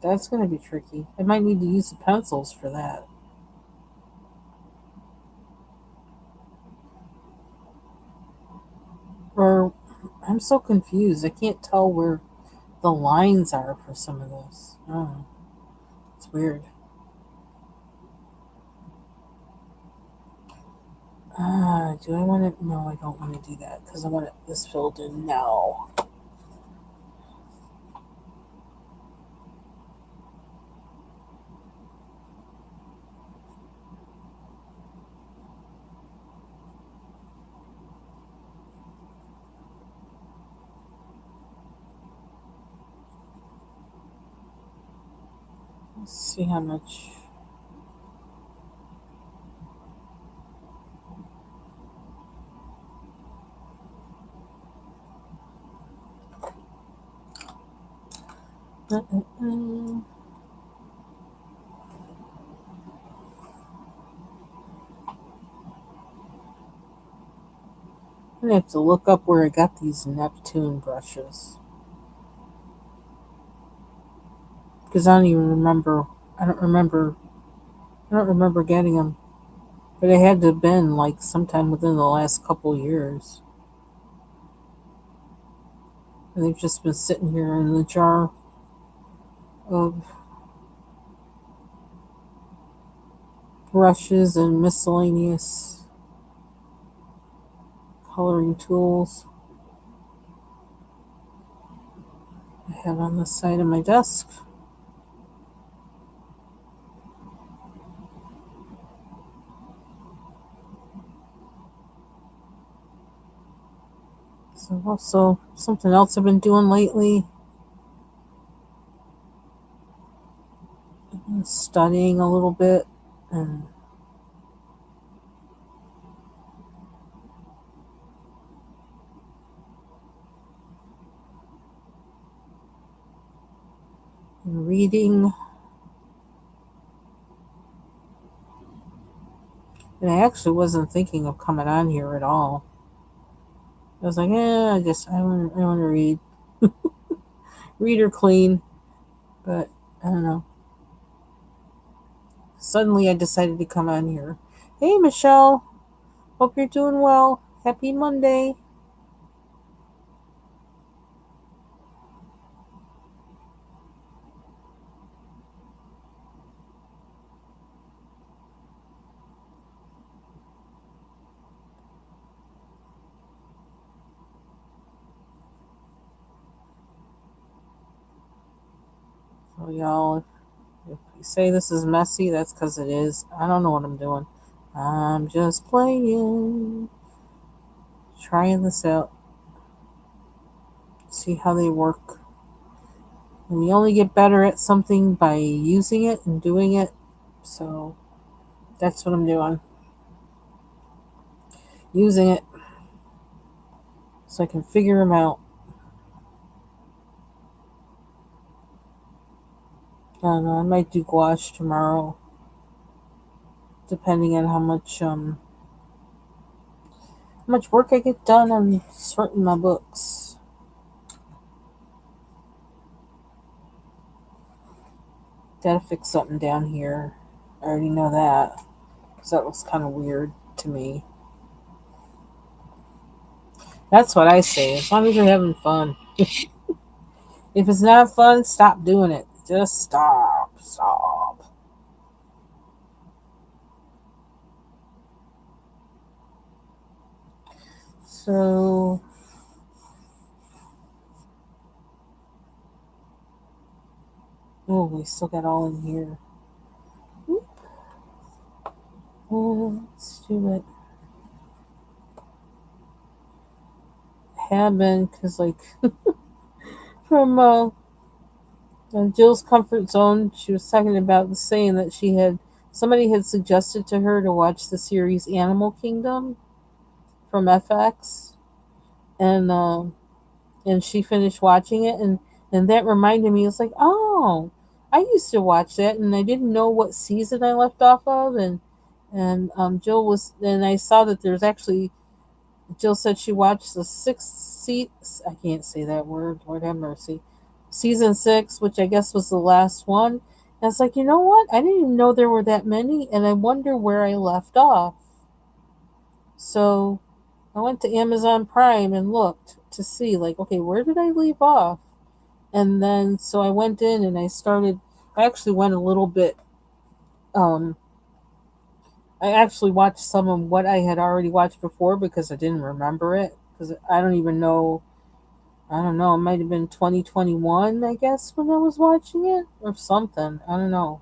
A: that's going to be tricky. I might need to use the pencils for that. Or, I'm so confused. I can't tell where the lines are for some of this. Oh, it's weird. Do I want to? No, I don't want to do that because I want this filled in now. Let's see how much. I'm gonna have to look up where I got these Neptune brushes because I don't even remember. I don't remember. I don't remember getting them, but it had to have been like sometime within the last couple years. And they've just been sitting here in the jar of brushes and miscellaneous coloring tools I have on the side of my desk. So also something else I've been doing lately, I've been studying a little bit and reading. And I actually wasn't thinking of coming on here at all. I was like, I want to read or clean, but I don't know. Suddenly I decided to come on here. Hey, Michelle. Hope you're doing well. Happy Monday. So, y'all, if you say this is messy, that's because it is. I don't know what I'm doing. I'm just playing, trying this out, see how they work. And you only get better at something by using it and doing it. So, that's what I'm doing. Using it so I can figure them out. I don't know. I might do gouache tomorrow, depending on how much work I get done on sorting my books. Gotta fix something down here. I already know that because that looks kind of weird to me. That's what I say. As long as you're having fun. If it's not fun, stop doing it. Just stop. Stop. So, oh, we still got all in here. Let's do it. Have been because like from Jill's comfort zone. She was talking about saying that somebody had suggested to her to watch the series Animal Kingdom from FX, and she finished watching it, and that reminded me. It's like, oh, I used to watch that, and I didn't know what season I left off of, Jill was, and I saw that there's actually. Jill said she watched the sixth I can't say that word. Lord have mercy. Season 6, which I guess was the last one. And it's like, you know what? I didn't even know there were that many, and I wonder where I left off. So I went to Amazon Prime and looked to see, like, okay, where did I leave off? And then, so I went in and I actually went a little bit, um, I actually watched some of what I had already watched before because I didn't remember it. Because I don't even know, I don't know, it might have been 2021, I guess, when I was watching it or something. I don't know.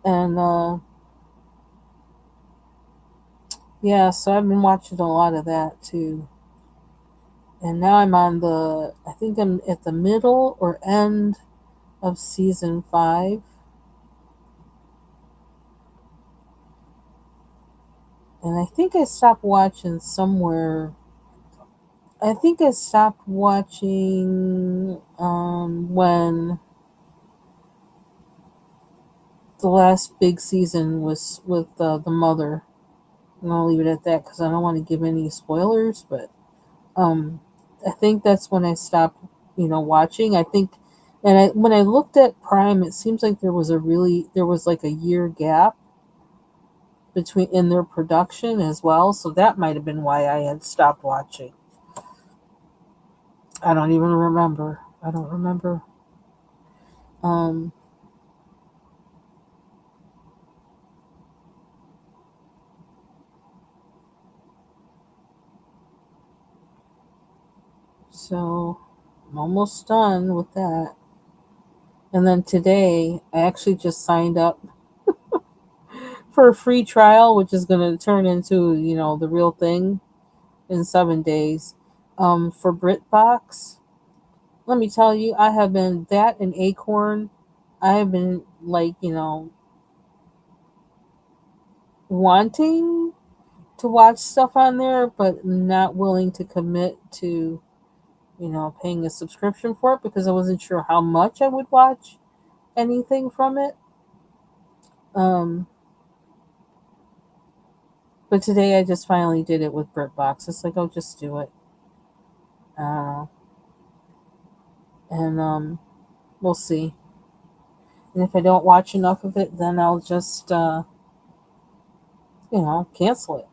A: And yeah, so I've been watching a lot of that too. And now I think I'm at the middle or end of season 5. And I think I stopped watching somewhere. I think I stopped watching when the last big season was with the mother. And I'll leave it at that because I don't want to give any spoilers. But um, I think that's when I stopped, watching. I think, and when I looked at Prime, it seems like there was like a year gap between in their production as well. So that might have been why I had stopped watching. I don't even remember. I don't remember. Um, so I'm almost done with that. And then today, I actually just signed up for a free trial, which is going to turn into, the real thing in 7 days, for BritBox. Let me tell you, I have been that and Acorn. I have been like, wanting to watch stuff on there, but not willing to commit to, paying a subscription for it because I wasn't sure how much I would watch anything from it. Um, but today I just finally did it with BritBox. It's like, oh, just do it. Uh, and we'll see. And if I don't watch enough of it, then I'll just, cancel it.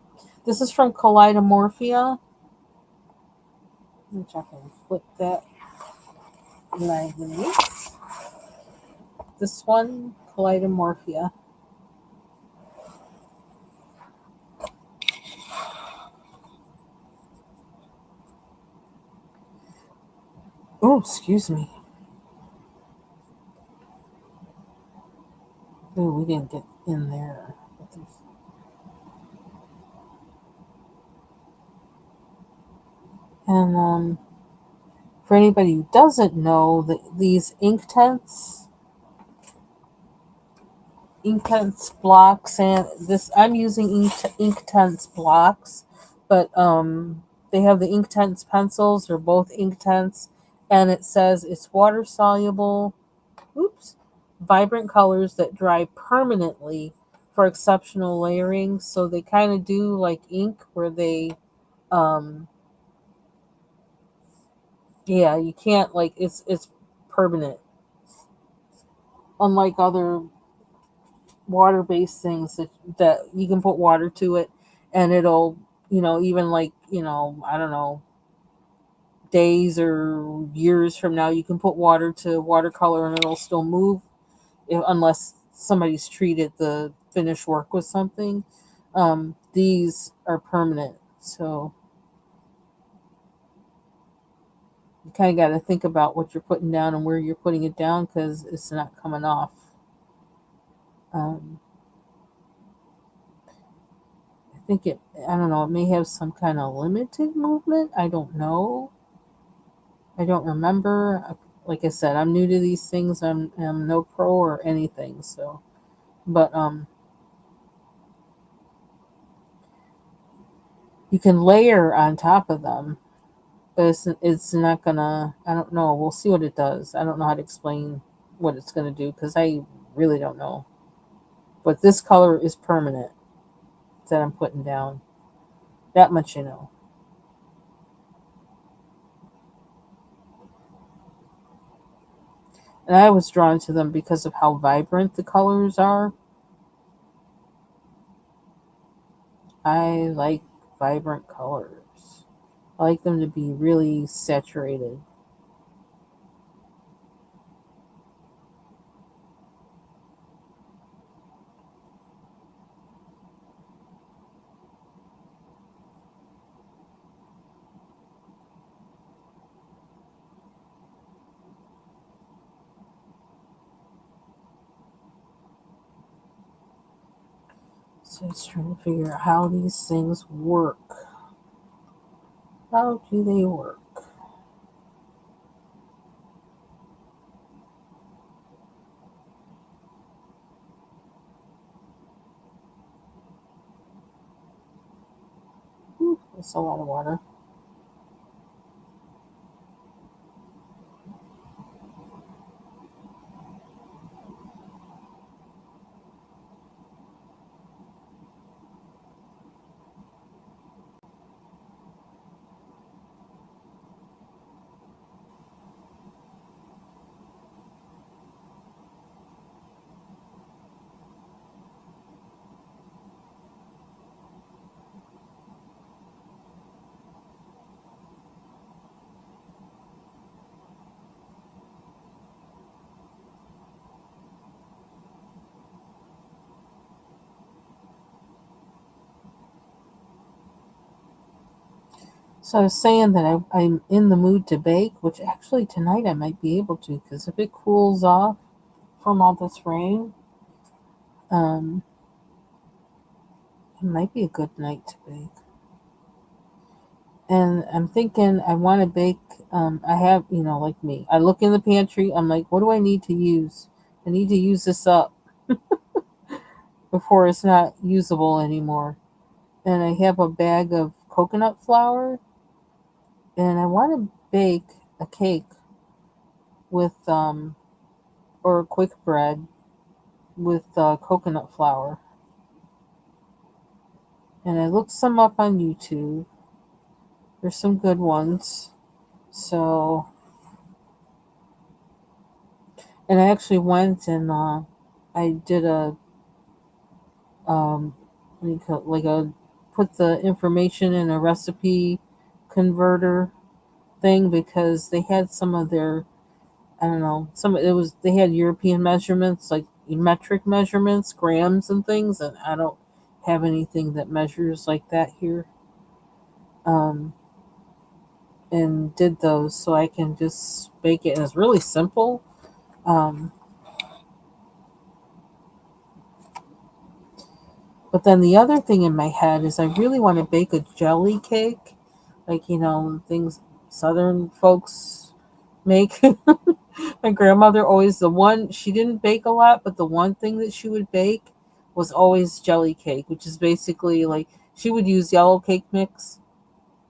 A: This is from Kaleidomorphia, which I can flip that nice. This one, Kaleidomorphia. Oh, excuse me. Oh, we didn't get in there. And for anybody who doesn't know, these Inktense blocks, and this I'm using Inktense blocks, but they have the Inktense pencils. They're both Inktense, and it says it's water soluble. Oops, vibrant colors that dry permanently for exceptional layering. So they kind of do like ink, where they um yeah, you can't, like, it's permanent, unlike other water-based things that you can put water to it and it'll, even like, I don't know, days or years from now, you can put water to watercolor and it'll still move, unless somebody's treated the finished work with something. These are permanent, so you kind of got to think about what you're putting down and where you're putting it down because it's not coming off. um, I think I don't know, it may have some kind of limited movement. I don't know. I don't remember. like I said, I'm new to these things. I'm no pro or anything. So, but you can layer on top of them, but it's not gonna. I don't know. We'll see what it does. I don't know how to explain what it's gonna do because I really don't know. But this color is permanent that I'm putting down. That much you know. And I was drawn to them because of how vibrant the colors are. I like vibrant colors. I like them to be really saturated. So it's trying to figure out how these things work. How do they work? That's a lot of water. So I was saying that I'm in the mood to bake, which actually tonight I might be able to because if it cools off from all this rain, um, it might be a good night to bake. And I'm thinking I want to bake. I have, like me. I look in the pantry. I'm like, what do I need to use? I need to use this up before it's not usable anymore. And I have a bag of coconut flour, and I want to bake a cake with or quick bread with coconut flour. And I looked some up on YouTube. There's some good ones. So, and I actually went and I did a what do you call it? Like a put the information in a recipe converter thing because they had some of their, I don't know, some it was they had European measurements like metric measurements, grams and things, and I don't have anything that measures like that here. Um, and did those so I can just bake it. And it's really simple. Um, but then the other thing in my head is I really want to bake a jelly cake, like things Southern folks make. My grandmother always the one she didn't bake a lot, but the one thing that she would bake was always jelly cake, which is basically like she would use yellow cake mix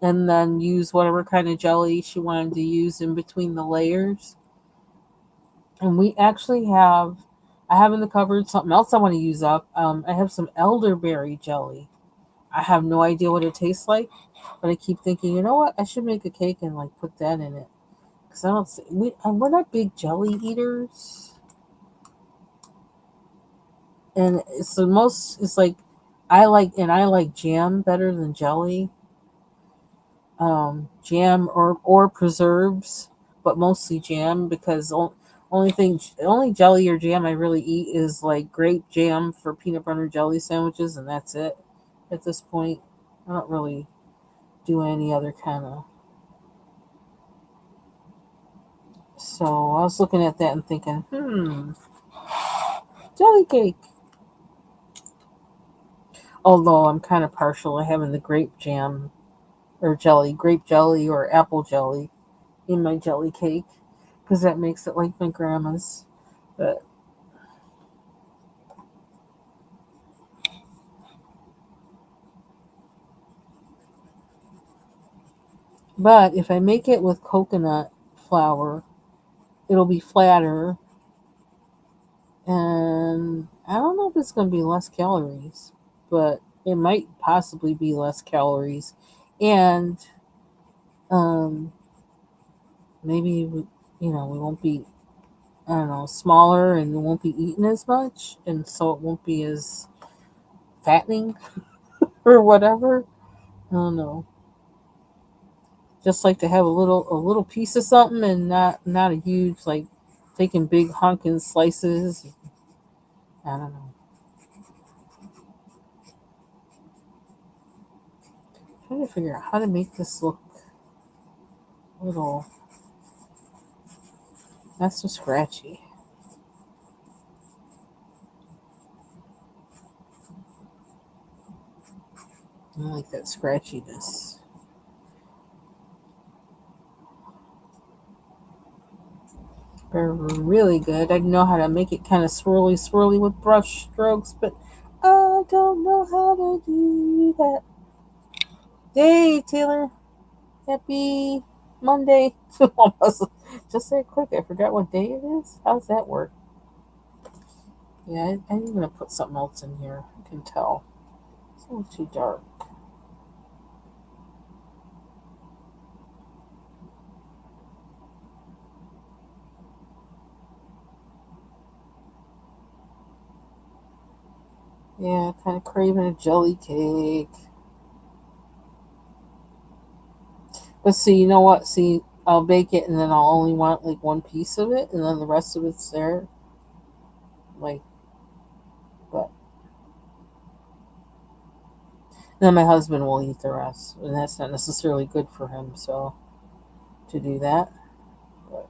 A: and then use whatever kind of jelly she wanted to use in between the layers. And we actually have, I have in the cupboard something else I want to use up. I have some elderberry jelly. I have no idea what it tastes like, but I keep thinking, you know what? I should make a cake and like put that in it because I don't. We're not big jelly eaters, and it's the most. It's like I like jam better than jelly. Jam or preserves, but mostly jam because only jelly or jam I really eat is like grape jam for peanut butter jelly sandwiches, and that's it. At this point, I don't really do any other kind of. So I was looking at that and thinking, jelly cake. Although I'm kind of partial to having the grape jam or jelly, grape jelly or apple jelly in my jelly cake. because that makes it like my grandma's. But but if I make it with coconut flour, it'll be flatter, and I don't know if it's going to be less calories, but it might possibly be less calories, and um, maybe we won't be, I don't know, smaller, and it won't be eaten as much, and so it won't be as fattening or whatever. I don't know. Just like to have a little piece of something, and not a huge, like taking big honking slices. I don't know. Trying to figure out how to make this look a little not so scratchy. I don't like that scratchiness. They're really good. I know how to make it kind of swirly, swirly with brush strokes, but I don't know how to do that. Hey, Taylor. Happy Monday. Almost. Just say it quick. I forgot what day it is. How's that work? Yeah, I'm going to put something else in here. I can tell. It's a little too dark. Yeah, kind of craving a jelly cake. But see, you know what? See, I'll bake it and then I'll only want like one piece of it, and then the rest of it's there. Like, but then my husband will eat the rest, and that's not necessarily good for him. So to do that, but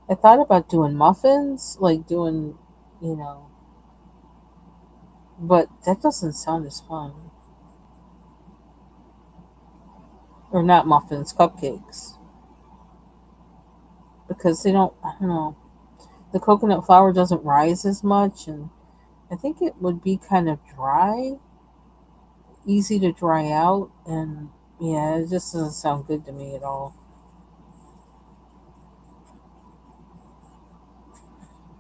A: I thought about doing muffins, like doing, you know, but that doesn't sound as fun. Or not muffins, cupcakes, because they don't. I don't know. The coconut flour doesn't rise as much, and I think it would be kind of dry, easy to dry out, and yeah, it just doesn't sound good to me at all.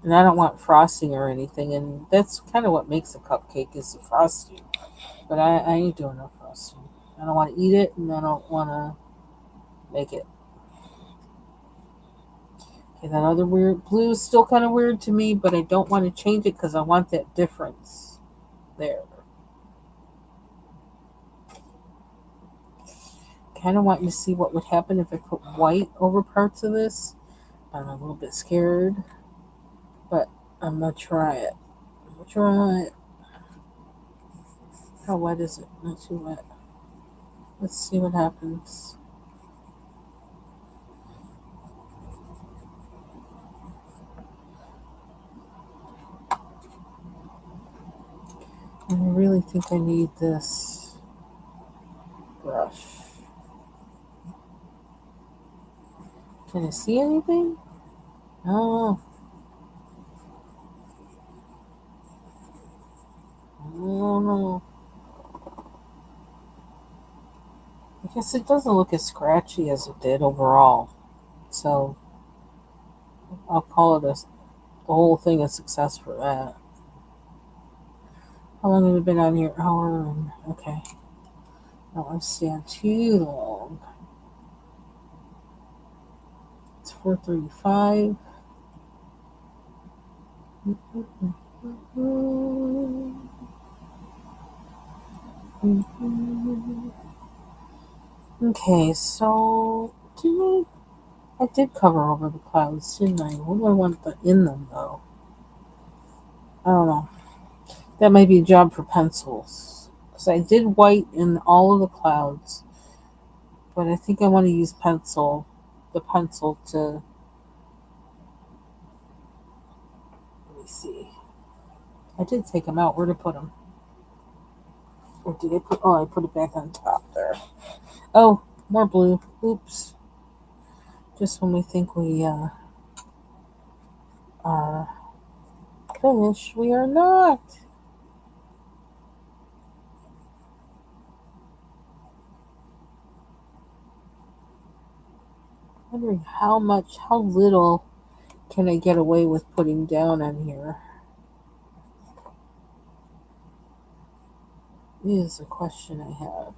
A: And I don't want frosting or anything, and that's kind of what makes a cupcake is the frosting. But I ain't doing no frosting. I don't want to eat it, and I don't want to make it. Okay, that other weird blue is still kind of weird to me, but I don't want to change it because I want that difference there. Kind of wanting to see what would happen if I put white over parts of this. I'm a little bit scared, but I'm gonna try it. I'm gonna try it. How wet is it? Not too wet. Let's see what happens. I really think I need this brush. Can I see anything? Oh, I don't know. I guess it doesn't look as scratchy as it did overall. So I'll call it the whole thing a success for that. How long have we been on here? Hour. Okay. I don't want to stand too long. It's 4:35. Okay, so I did cover over the clouds, didn't I? What do I want in them though? I don't know. That might be a job for pencils. Because I did white in all of the clouds, but I think I want to use the pencil to, let me see. I did take them out. Where did I put them? Or did I put, oh, I put it back on top there. Oh, More blue. Oops. Just when we think we are finished, we are not. Wondering how little can I get away with putting down on here? Is a question I have.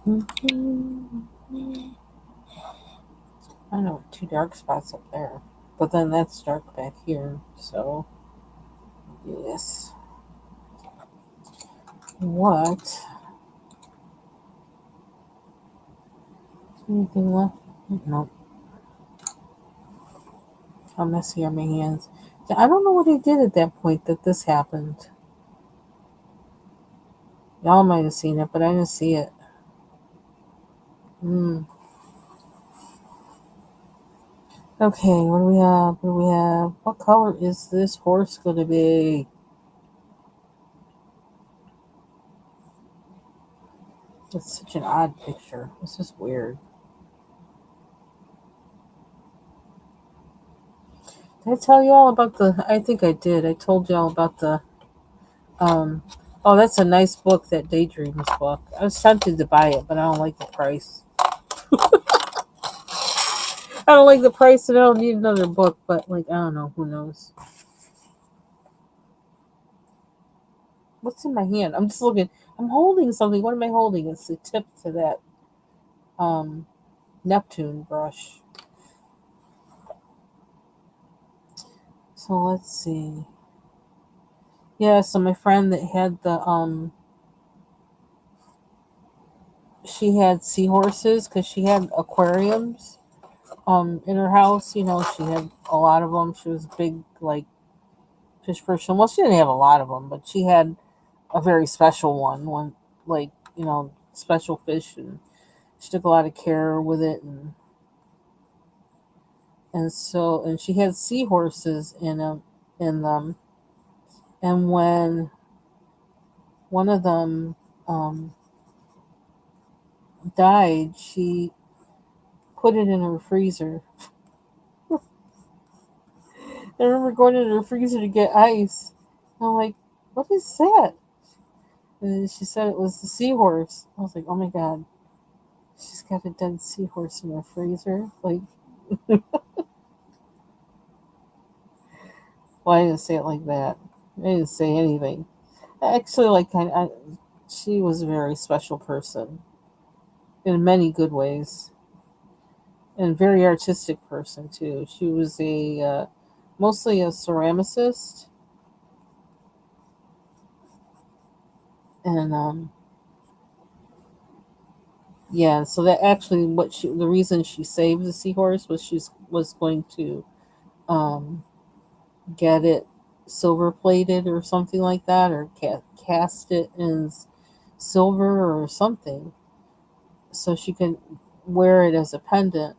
A: I know two dark spots up there, but then that's dark back here. So yes. What? Anything left? No. How messy are my hands? I don't know what I did at that point that this happened. Y'all might have seen it, but I didn't see it. Hmm. Okay, what do we have? What do we have? What color is this horse going to be? It's such an odd picture. This is weird. Did I tell you all about the? I think I did. I told you all about the. Um. Oh, that's a nice book. That Daydreams book. I was tempted to buy it, but I don't like the price. I don't like the price, and I don't need another book. But like, I don't know. Who knows? What's in my hand? I'm just looking. I'm holding something. What am I holding? It's the tip to that um Neptune brush. So let's see. Yeah, so my friend that had the she had seahorses because she had aquariums in her house. You know, she had a lot of them. She was a big like fish person. Well, she didn't have a lot of them, but she had a very special one like special fish, and she took a lot of care with it, and she had seahorses in them, and when one of them um, died, she put it in her freezer. I remember going into her freezer to get ice. I'm like, what is that? And she said it was the seahorse. I was like, oh my god, she's got a dead seahorse in her freezer. Like, well, I didn't say it like that. I didn't say anything. Actually, she was a very special person in many good ways, and very artistic person too. She was a mostly a ceramicist, and yeah. So that actually, the reason she saved the seahorse was she was going to um, get it. silver plated or something like that, or cast it in silver or something, so she can wear it as a pendant.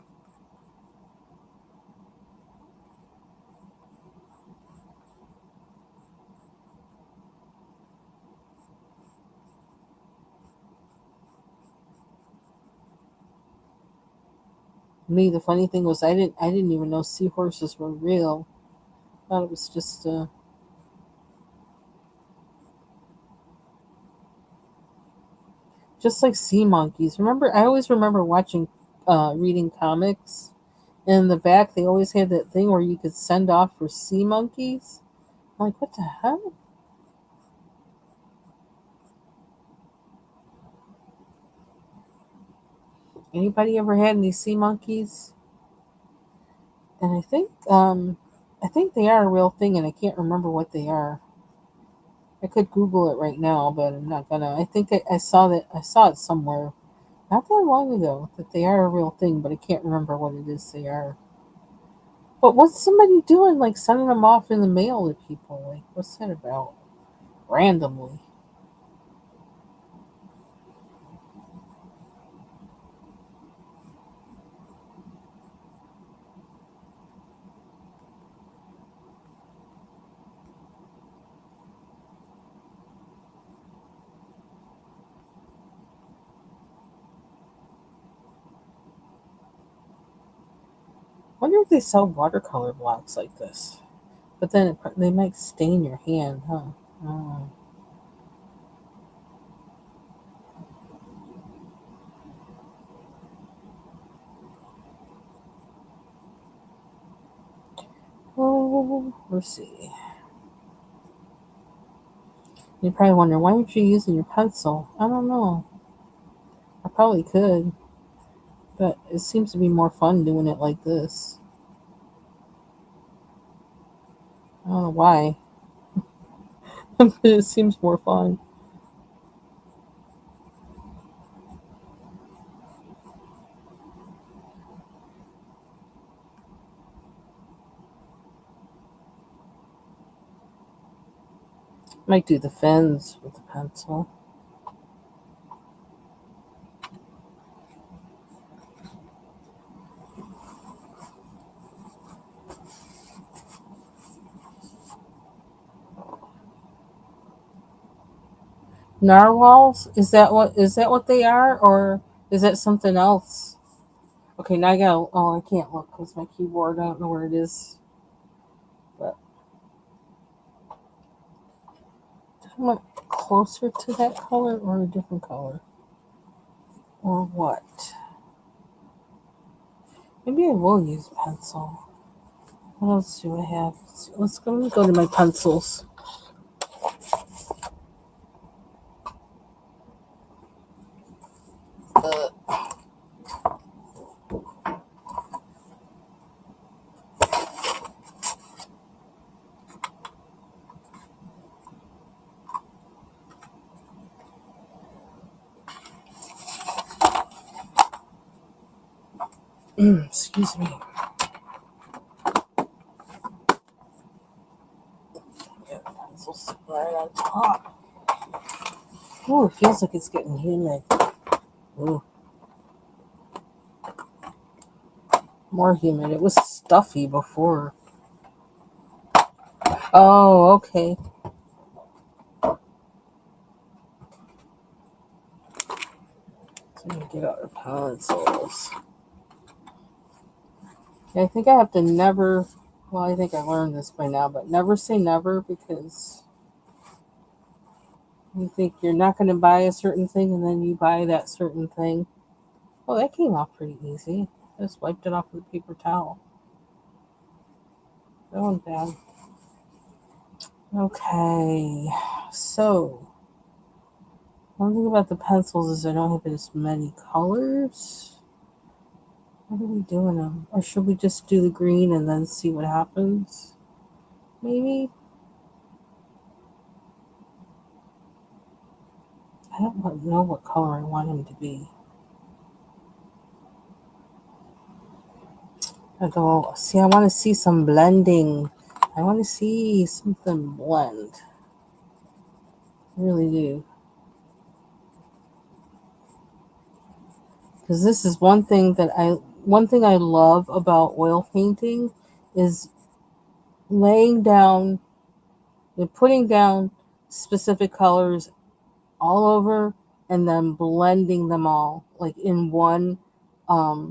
A: Me, the funny thing was I didn't even know seahorses were real. I thought it was just like sea monkeys. Remember, I always remember watching, reading comics. And in the back, they always had that thing where you could send off for sea monkeys. I'm like, what the hell? Anybody ever had any sea monkeys? And I think they are a real thing, and I can't remember what they are. I could Google it right now, but I'm not gonna. I think I saw that I saw it somewhere not that long ago that they are a real thing, but I can't remember what it is they are. But what's somebody doing, like sending them off in the mail to people? Like, what's that about? Randomly. Wonder if they sell watercolor blocks like this. But then they might stain your hand, huh? Oh. Oh, let's see. You probably wonder, why aren't you using your pencil? I don't know. I probably could, but it seems to be more fun doing it like this. I don't know why, but it seems more fun. Might do the fins with the pencil. Narwhals? Is that what they are, or is that something else? Okay, now I got. Oh, I can't look because my keyboard. I don't know where it is. But I want closer to that color or a different color, or what? Maybe I will use pencil. What else do I have? Let me go to my pencils. Excuse me. Yeah, pencils right on top. Oh, it feels like it's getting humid. Ooh, more humid. It was stuffy before. Oh, okay. So let me get out the pencils. Yeah, I think I have to never. Well, I think I learned this by now, but never say never, because you think you're not going to buy a certain thing and then you buy that certain thing. Oh, that came off pretty easy. I just wiped it off with a paper towel. That wasn't bad. Okay, so one thing about the pencils is I don't have as many colors. What are we doing them? Or should we just do the green and then see what happens? Maybe? I don't know what color I want him to be. I want to see some blending. I want to see something blend. I really do. Because this is one thing I love about oil painting is laying down, putting down specific colors all over and then blending them all like in one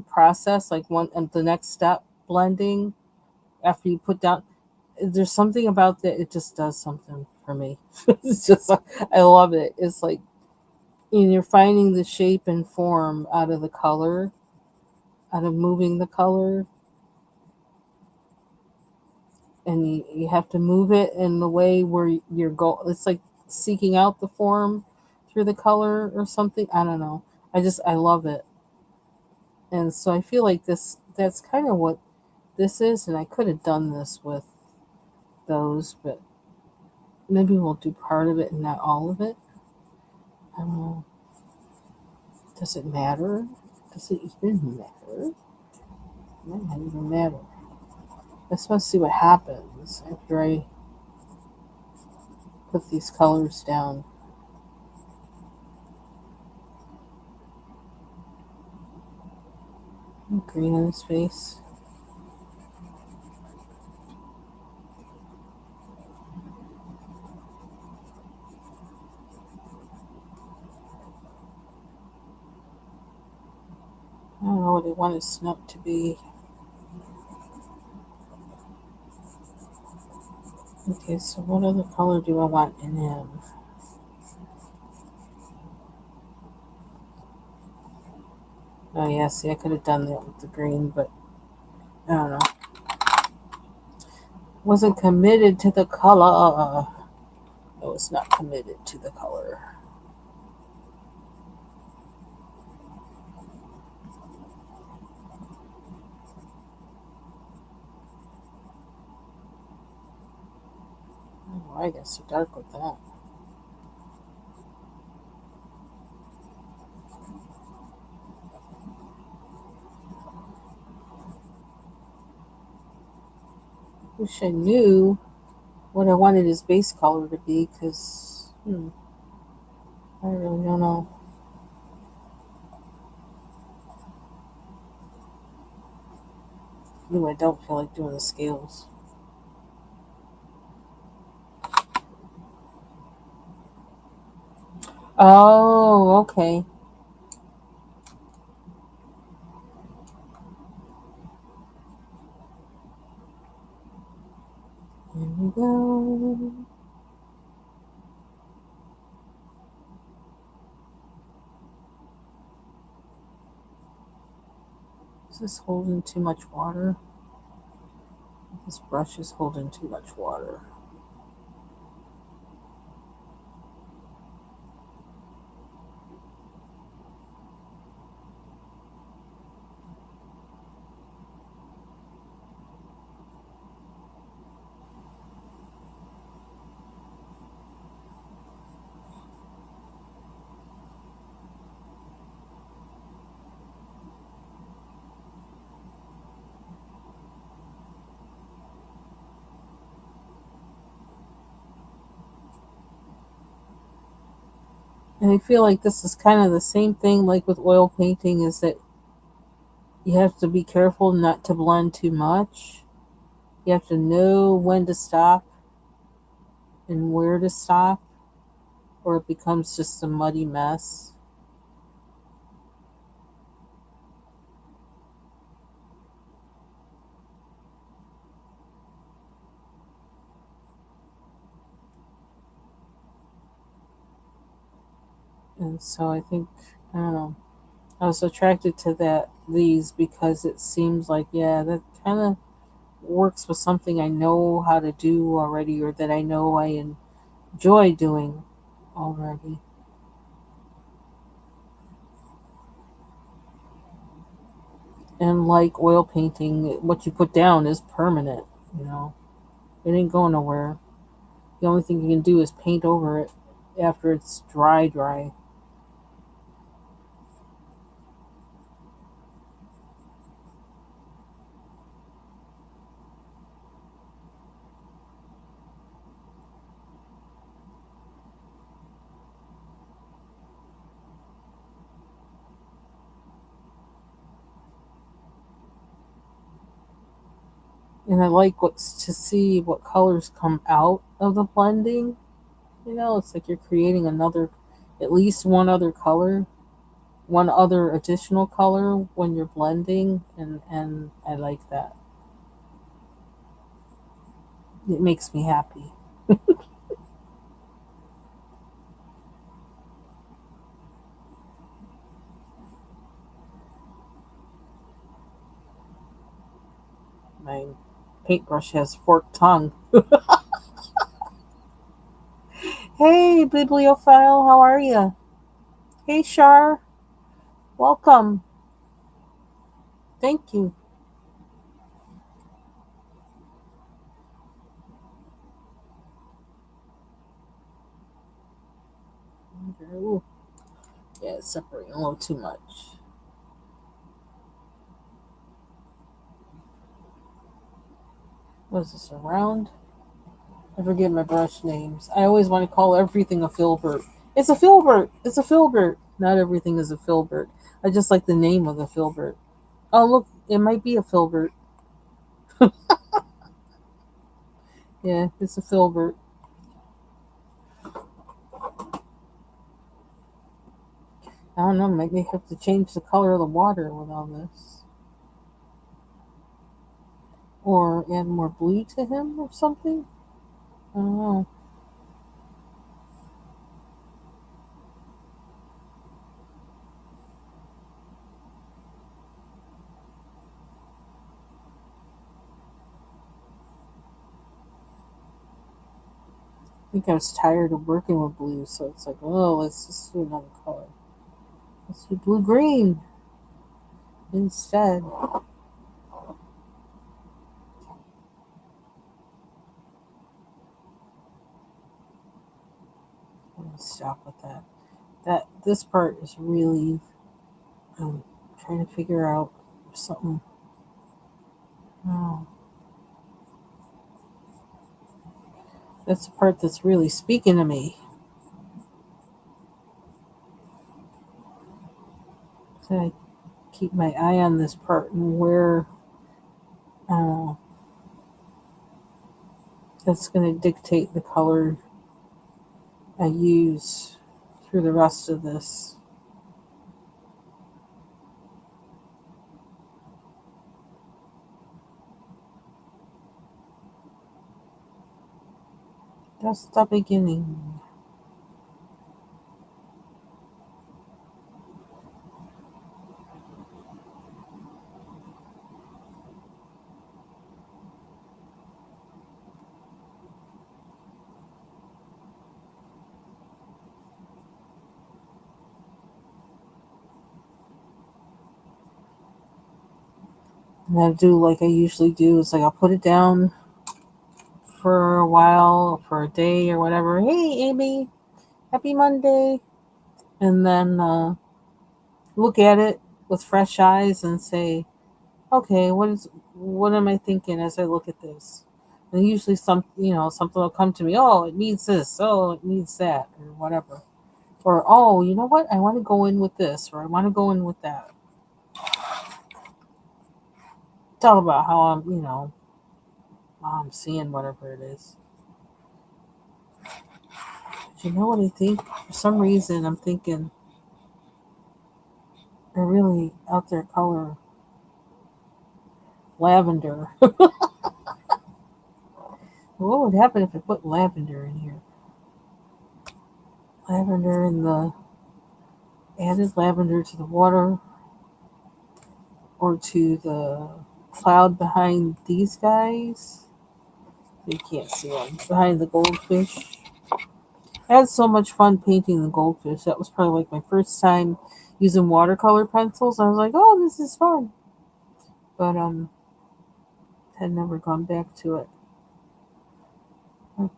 A: process, like one and the next step blending after you put down. There's something about that, it just does something for me. It's just, I love it. It's like, you're finding the shape and form out of the color, out of moving the color, and you have to move it in the way where you're it's like seeking out the form through the color or something. I don't know. I love it. And so I feel like that's kind of what this is, and I could have done this with those, but maybe we'll do part of it and not all of it. I don't know. Does it matter? Does it even matter? It might not even matter. I just want to see what happens after I put these colors down. Green on his face. I don't know what I want his snout to be. Okay, so what other color do I want in him? Oh yeah, see, I could have done that with the green, but I don't know. Wasn't committed to the color. I was not committed to the color. Oh, I got so dark with that. Wish I knew what I wanted his base color to be, because I really don't know. Ooh, I don't feel like doing the scales. Oh, okay. Here we go. Is this holding too much water? This brush is holding too much water. And I feel like this is kind of the same thing like with oil painting, is that you have to be careful not to blend too much. You have to know when to stop and where to stop, or it becomes just a muddy mess. And so I think, I don't know, I was attracted to these because it seems like, yeah, that kind of works with something I know how to do already, or that I know I enjoy doing already. And like oil painting, what you put down is permanent, you know. It ain't going nowhere. The only thing you can do is paint over it after it's dry. And I like what's to see what colors come out of the blending. It's like you're creating another, at least one other color, one other additional color when you're blending, and I like that. It makes me happy. My paintbrush has forked tongue. Hey, bibliophile, how are you? Hey, Shar, welcome. Thank you. Ooh, yeah, it's separating a little too much. What is this, around? I forget my brush names. I always want to call everything a filbert. It's a filbert. It's a filbert. Not everything is a filbert. I just like the name of the filbert. Oh, look, it might be a filbert. Yeah, it's a filbert. I don't know. Maybe I have to change the color of the water with all this, or add more blue to him or something. I don't know. I think I was tired of working with blue, so it's like, oh, let's just do another color. Let's do blue green instead. I'm gonna stop with that. This part is really. I'm trying to figure out something. Oh, that's the part that's really speaking to me. So I keep my eye on this part and where uh, that's going to dictate the color I use through the rest of this. That's the beginning. And I do like I usually do is like I'll put it down for a while, for a day or whatever. Hey, Amy, happy Monday. And then look at it with fresh eyes and say, okay, what am I thinking as I look at this? And usually something will come to me. Oh, it needs this. Oh, it needs that, or whatever. Or oh, you know what? I want to go in with this, or I want to go in with that. It's all about how I'm seeing whatever it is. But you know what I think? For some reason, I'm thinking a really out there color, lavender. What would happen if I put lavender in here? Lavender in the added lavender to the water or to the cloud behind these guys. You can't see them behind the goldfish. I had so much fun painting the goldfish. That was probably like my first time using watercolor pencils. I was like, "Oh, this is fun," but had never gone back to it.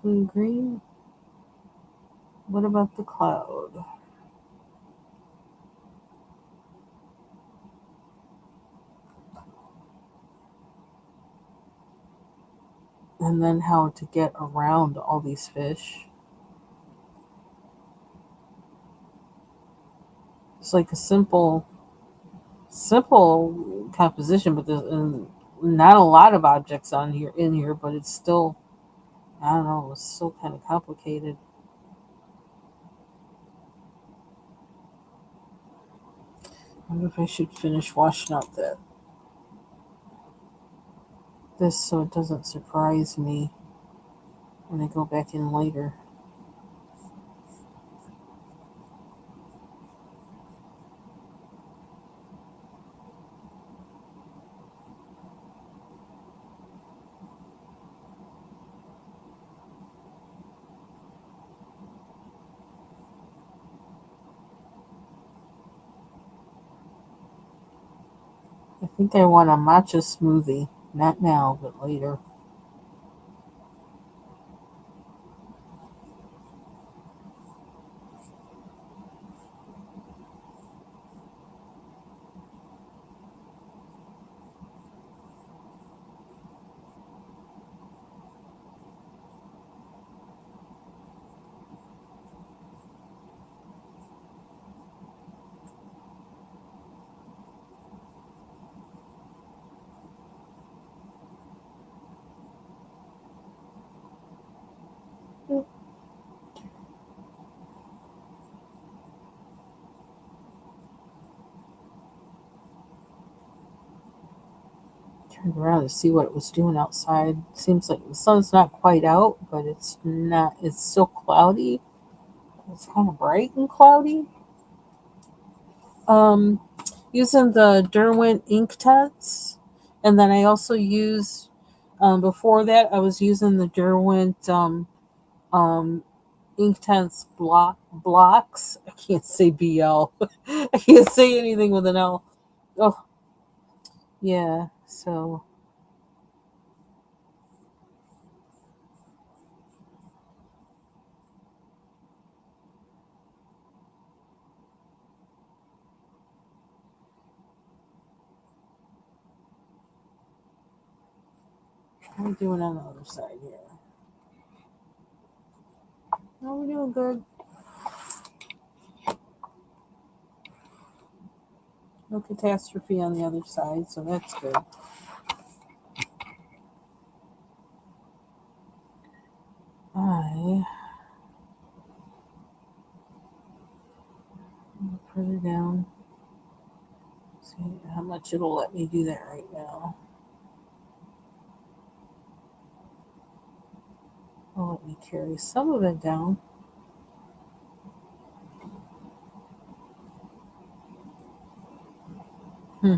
A: Blue green. What about the cloud? And then how to get around all these fish. It's like a simple composition, but not a lot of objects on here in here, but it's still, I don't know, it's still kind of complicated. I wonder if I should finish washing out this so it doesn't surprise me when I go back in later. I think I want a matcha smoothie. Not now, but later. Turned around to see what it was doing outside. Seems like the sun's not quite out, but it's not. It's still cloudy. It's kind of bright and cloudy. Um, Using the Derwent Inktense, and then I also use. Before that, I was using the Derwent um, Inktense blocks. I can't say BL. I can't say anything with an L. Oh, yeah. So how are we doing on the other side here? Oh, we're doing good. No catastrophe on the other side, so that's good. I further down. See how much it'll let me do that right now. It'll let me carry some of it down. Hmm.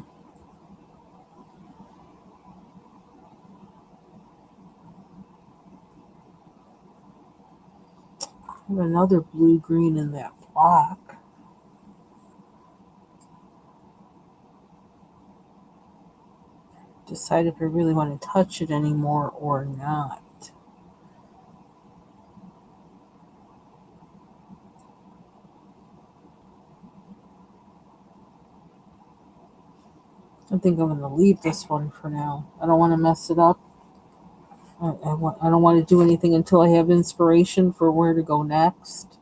A: I have another blue green in that block. Decide if I really want to touch it anymore or not. I think I'm going to leave this one for now. I don't want to mess it up. I don't want to do anything until I have inspiration for where to go next.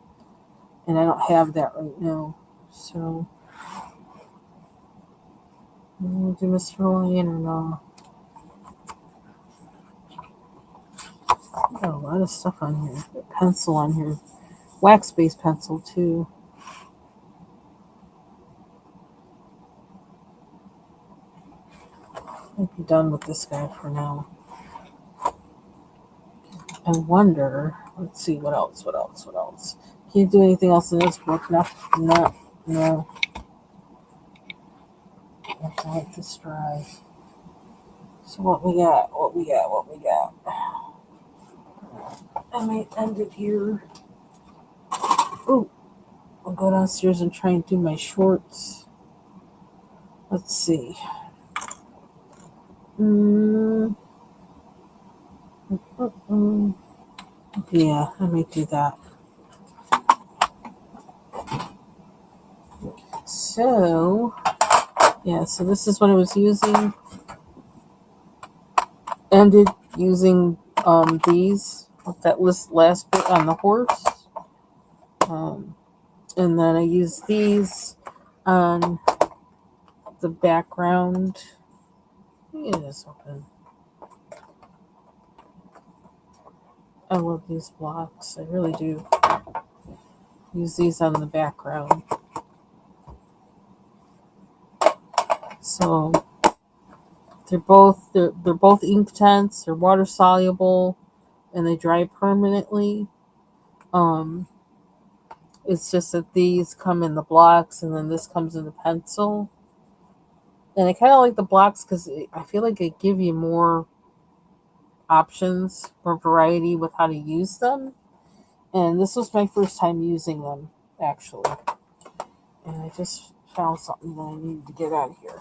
A: And I don't have that right now. So, do Mr. Ryan or no? Got a lot of stuff on here. Got pencil on here. Wax-based pencil, too. Might be done with this guy for now. I wonder. Let's see, what else? Can't do anything else in this book. No. I have to let this dry. So what we got? I might end it here. Ooh, I'll go downstairs and try and do my shorts. Let's see. Yeah, I might do that. So, yeah, so this is what I was using. Ended using these with that last bit on the horse. And then I used these on the background It is open. I love these blocks. I really do. Use these on the background. So they're both Inktense. They're water soluble and they dry permanently. Um, it's just that these come in the blocks and then this comes in the pencil. And I kind of like the blocks because I feel like they give you more options, more variety with how to use them. And this was my first time using them, actually. And I just found something that I needed to get out of here.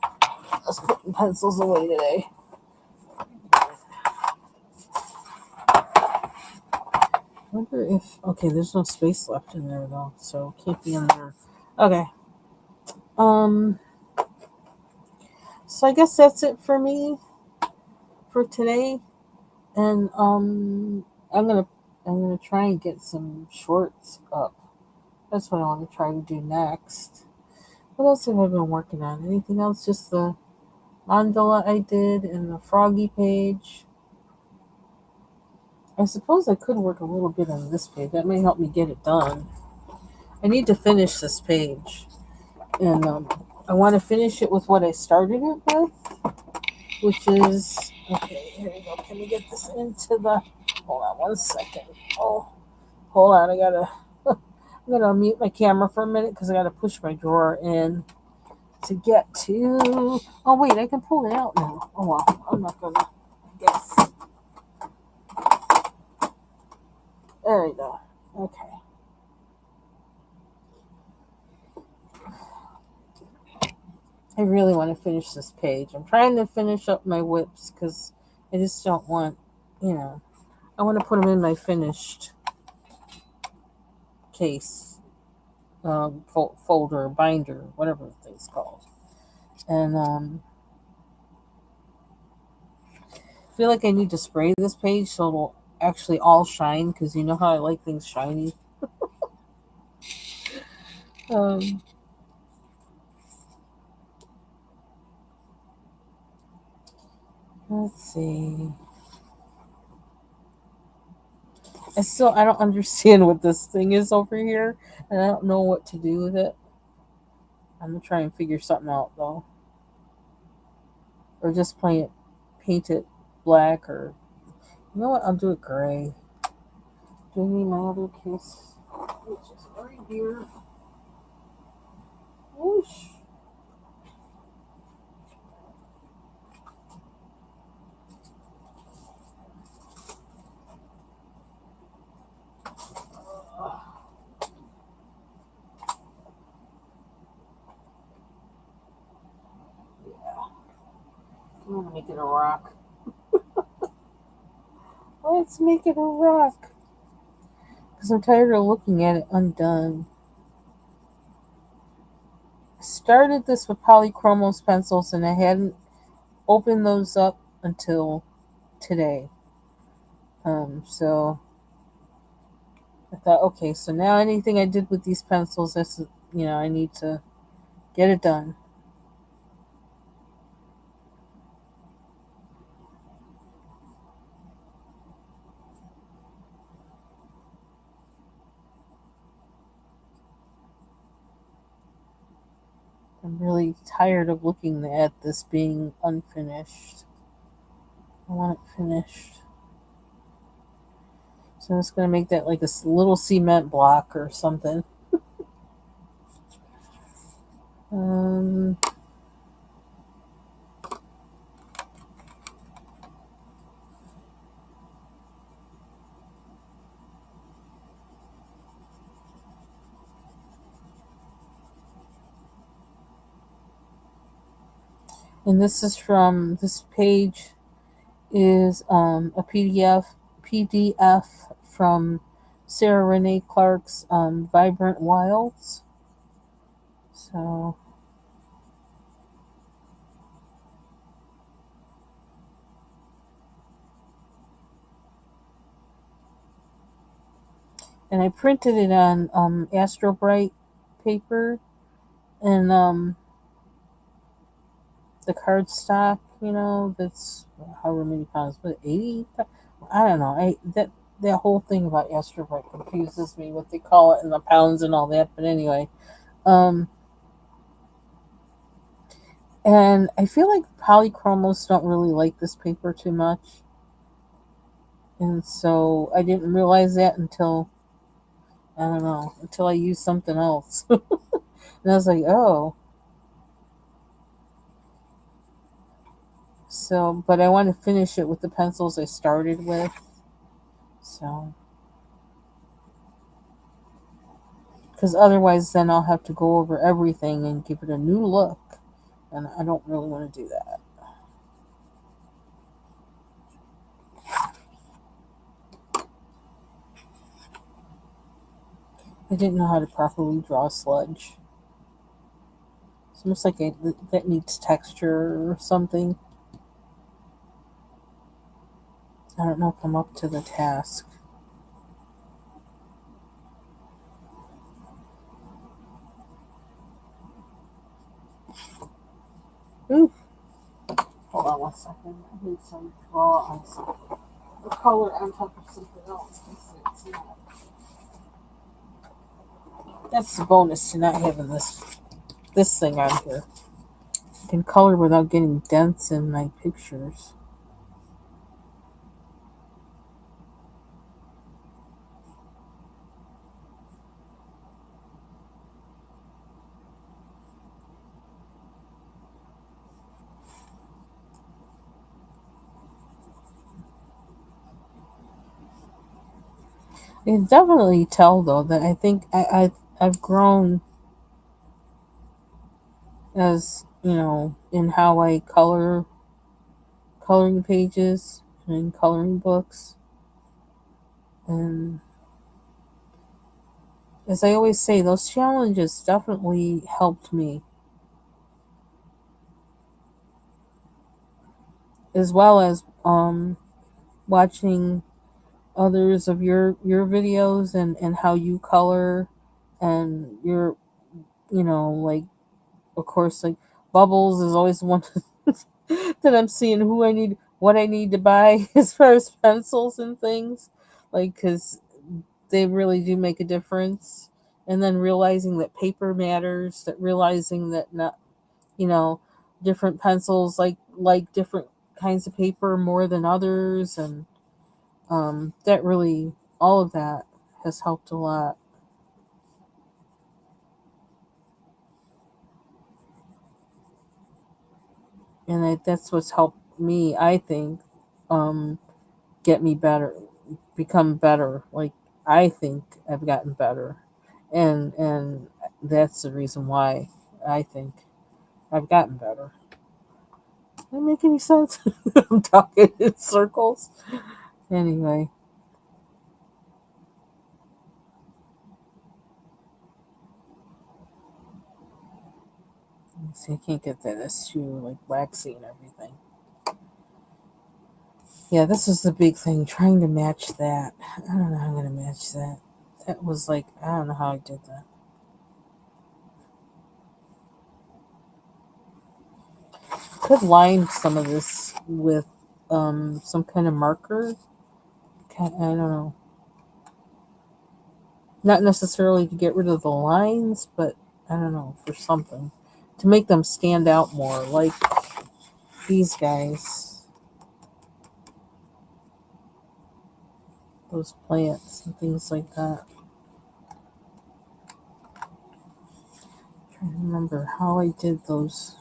A: I was putting pencils away today. I wonder if okay, there's no space left in there though, so it can't be in there. Okay. Um so I guess that's it for me for today. And I'm gonna try and get some shorts up. That's what I want to try to do next. What else have I been working on? Anything else? Just the mandala I did and the froggy page. I suppose I could work a little bit on this page. That may help me get it done. I need to finish this page. And I want to finish it with what I started it with, which is okay. Here we go. Can we get this into the? Hold on 1 second. Oh, hold on. I gotta. I'm gonna mute my camera for a minute because I gotta push my drawer in to get to. Oh wait, I can pull it out now. Oh well, I'm not gonna. I guess. There we go. Okay. I really want to finish this page. I'm trying to finish up my whips because I just don't want, you know, I want to put them in my finished case, folder, binder, whatever the thing's called. And I feel like I need to spray this page so it'll actually all shine because you know how I like things shiny. Um, let's see. I don't understand what this thing is over here, and I don't know what to do with it. I'm gonna try and figure something out though, or just paint it black, or you know what? I'll do it gray. Do I need my other case? Which is right here. Whoosh. Yeah, I'm gonna make it a rock. Let's make it a rock. Because I'm tired of looking at it undone. I started this with polychromos pencils and I hadn't opened those up until today. So I thought, okay, so now anything I did with these pencils, I need to get it done. I'm really tired of looking at this being unfinished. I want it finished. So I'm just going to make that like a little cement block or something. Um, and this page is a PDF from Sarah Renee Clark's Vibrant Wilds. So and I printed it on Astro Bright paper and the cardstock. that's however many pounds, but 80. I don't know. That whole thing about astrobic confuses me. What they call it in the pounds and all that. But anyway, um, and I feel like polychromos don't really like this paper too much, and so I didn't realize that until I don't know until I used something else, and I was like, oh. So, but I want to finish it with the pencils I started with. So, because otherwise, then I'll have to go over everything and give it a new look, and I don't really want to do that. I didn't know how to properly draw sludge. It's almost like that needs texture or something. I don't know if I'm up to the task. Ooh, hold on one second. I need some draw on some color on top of something else. That's the bonus to not having this thing on here. I can color without getting dents in my pictures. I can definitely tell though that I think I've grown as in how I coloring pages and coloring books. And as I always say, those challenges definitely helped me, as well as watching others of your videos and how you color and your like of course like Bubbles is always one that I'm seeing what I need to buy as far as pencils and things, like because they really do make a difference. And then realizing that paper matters, that realizing that not you know different pencils like different kinds of paper more than others, and that really all of that has helped a lot. And that's what's helped me, I think, um, get me better, become better. Like I think I've gotten better, and that's the reason why I think I've gotten better. Does that make any sense? I'm talking in circles. Anyway, let's see, I can't get that. It's too like waxy and everything. Yeah, this was the big thing, trying to match that. I don't know how I'm gonna match that. That was like I don't know how I did that. Could line some of this with some kind of marker. I don't know. Not necessarily to get rid of the lines, but I don't know, for something. To make them stand out more, like these guys, those plants and things like that. I'm trying to remember how I did those.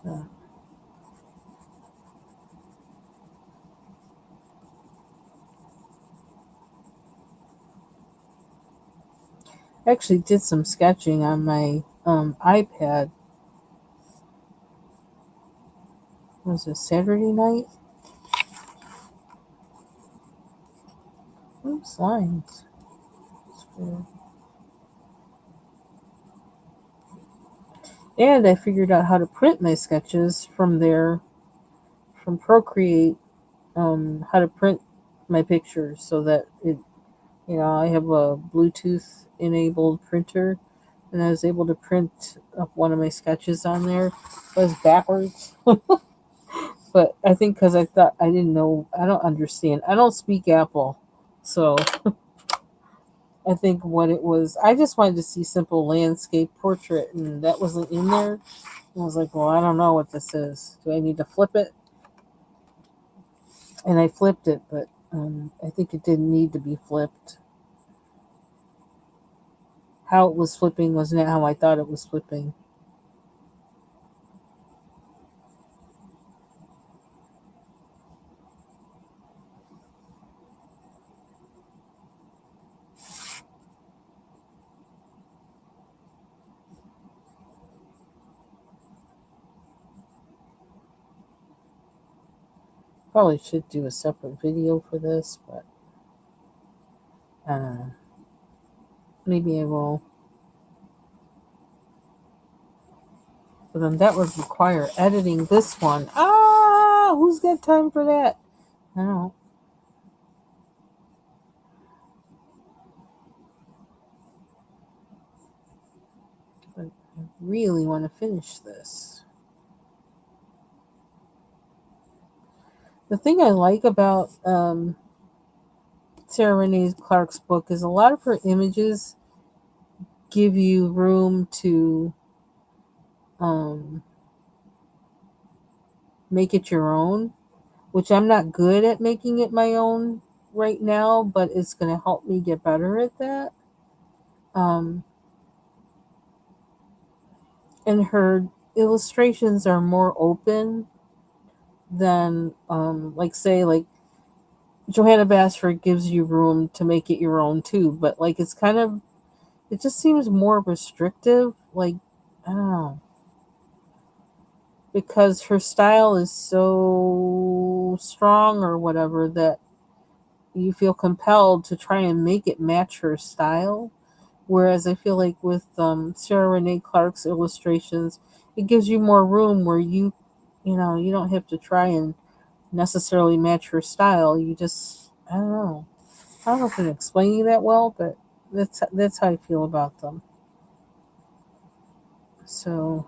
A: So, I actually did some sketching on my iPad. Was it Saturday night? Oops, lines. And I figured out how to print my sketches from there, from Procreate, how to print my pictures so that it I have a Bluetooth enabled printer, and I was able to print up one of my sketches on there. It was backwards, but I think because I thought I didn't know, I don't understand. I don't speak Apple, so I think what it was, I just wanted to see simple landscape portrait, and that wasn't in there. And I was like, well, I don't know what this is. Do I need to flip it? And I flipped it, but I think it didn't need to be flipped. How it was flipping was not how I thought it was flipping. Probably should do a separate video for this, but uh, maybe I will. But then that would require editing this one. Ah, who's got time for that? I don't. But I really want to finish this. The thing I like about Sarah Renee Clark's book is a lot of her images give you room to um, make it your own, which I'm not good at making it my own right now, but it's going to help me get better at that. Um, and her illustrations are more open than, like, say, like Johanna Basford gives you room to make it your own too, but like it's kind of, it just seems more restrictive. Like, I don't know, because her style is so strong or whatever that you feel compelled to try and make it match her style. Whereas I feel like with Sarah Renee Clark's illustrations, it gives you more room where you don't have to try and necessarily match her style. You just, I don't know. I don't know if I'm explaining that well, but that's how I feel about them. So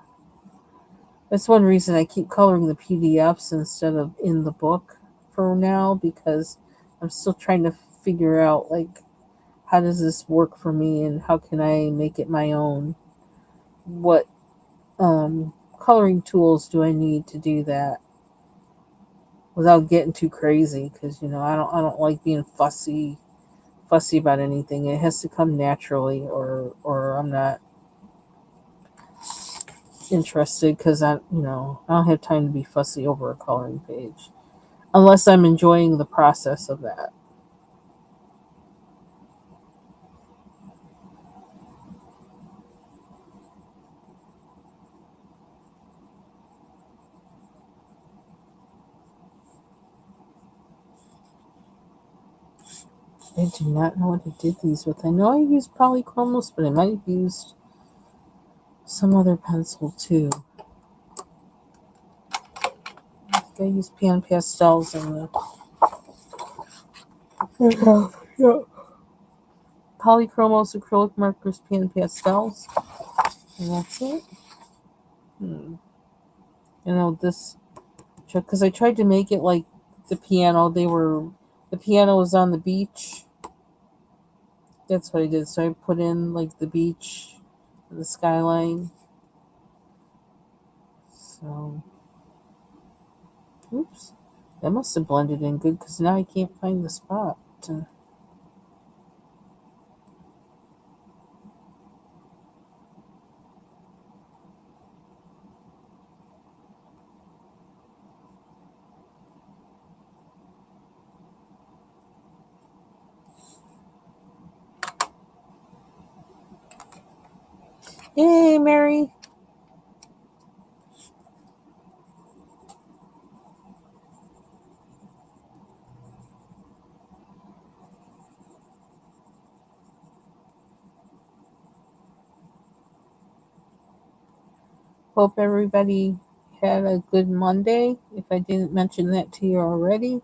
A: that's one reason I keep coloring the PDFs instead of in the book for now, because I'm still trying to figure out, like, how does this work for me and how can I make it my own? What coloring tools do I need to do that without getting too crazy? Because I don't like being fussy about anything. It has to come naturally, or I'm not interested, because I don't have time to be fussy over a coloring page unless I'm enjoying the process of that. I do not know what I did these with. I know I used polychromos, but I might have used some other pencil too. I think I used pan pastels in the yeah. Polychromos, acrylic markers, pan pastels, and that's it. Hmm. This, because I tried to make it like the piano. The piano was on the beach. That's what I did. So I put in like the beach, the skyline. So, oops, that must have blended in good because now I can't find the spot. Yay, Mary! Hope everybody had a good Monday. If I didn't mention that to you already,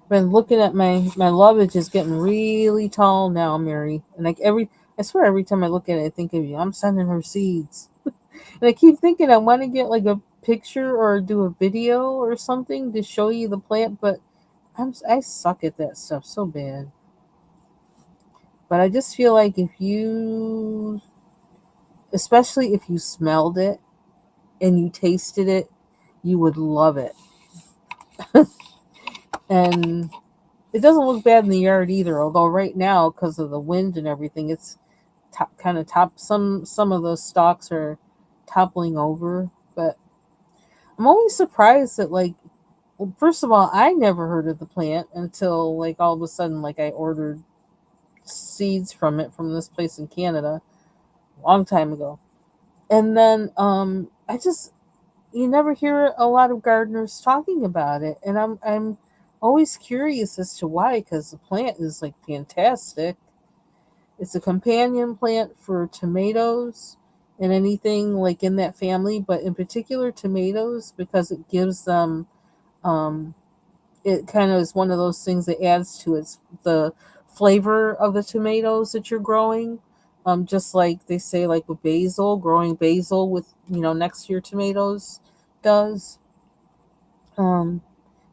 A: Been looking at my lovage is getting really tall now, Mary. And like I swear every time I look at it, I think of you. I'm sending her seeds, and I keep thinking I want to get like a picture or do a video or something to show you the plant, but I suck at that stuff so bad. But I just feel like if you, especially if you smelled it and you tasted it, you would love it. And it doesn't look bad in the yard either. Although right now, because of the wind and everything, it's kind of top. Some of those stalks are toppling over. But I'm always surprised that like, well, first of all, I never heard of the plant until like all of a sudden, like I ordered seeds from it from this place in Canada a long time ago. And then I just you never hear a lot of gardeners talking about it, and I'm always curious as to why, because the plant is like fantastic. It's a companion plant for tomatoes and anything like in that family, but in particular tomatoes because it gives them um, it kind of is one of those things that adds to its the flavor of the tomatoes that you're growing. Just like they say, like with basil, growing basil with next to your tomatoes does. Um,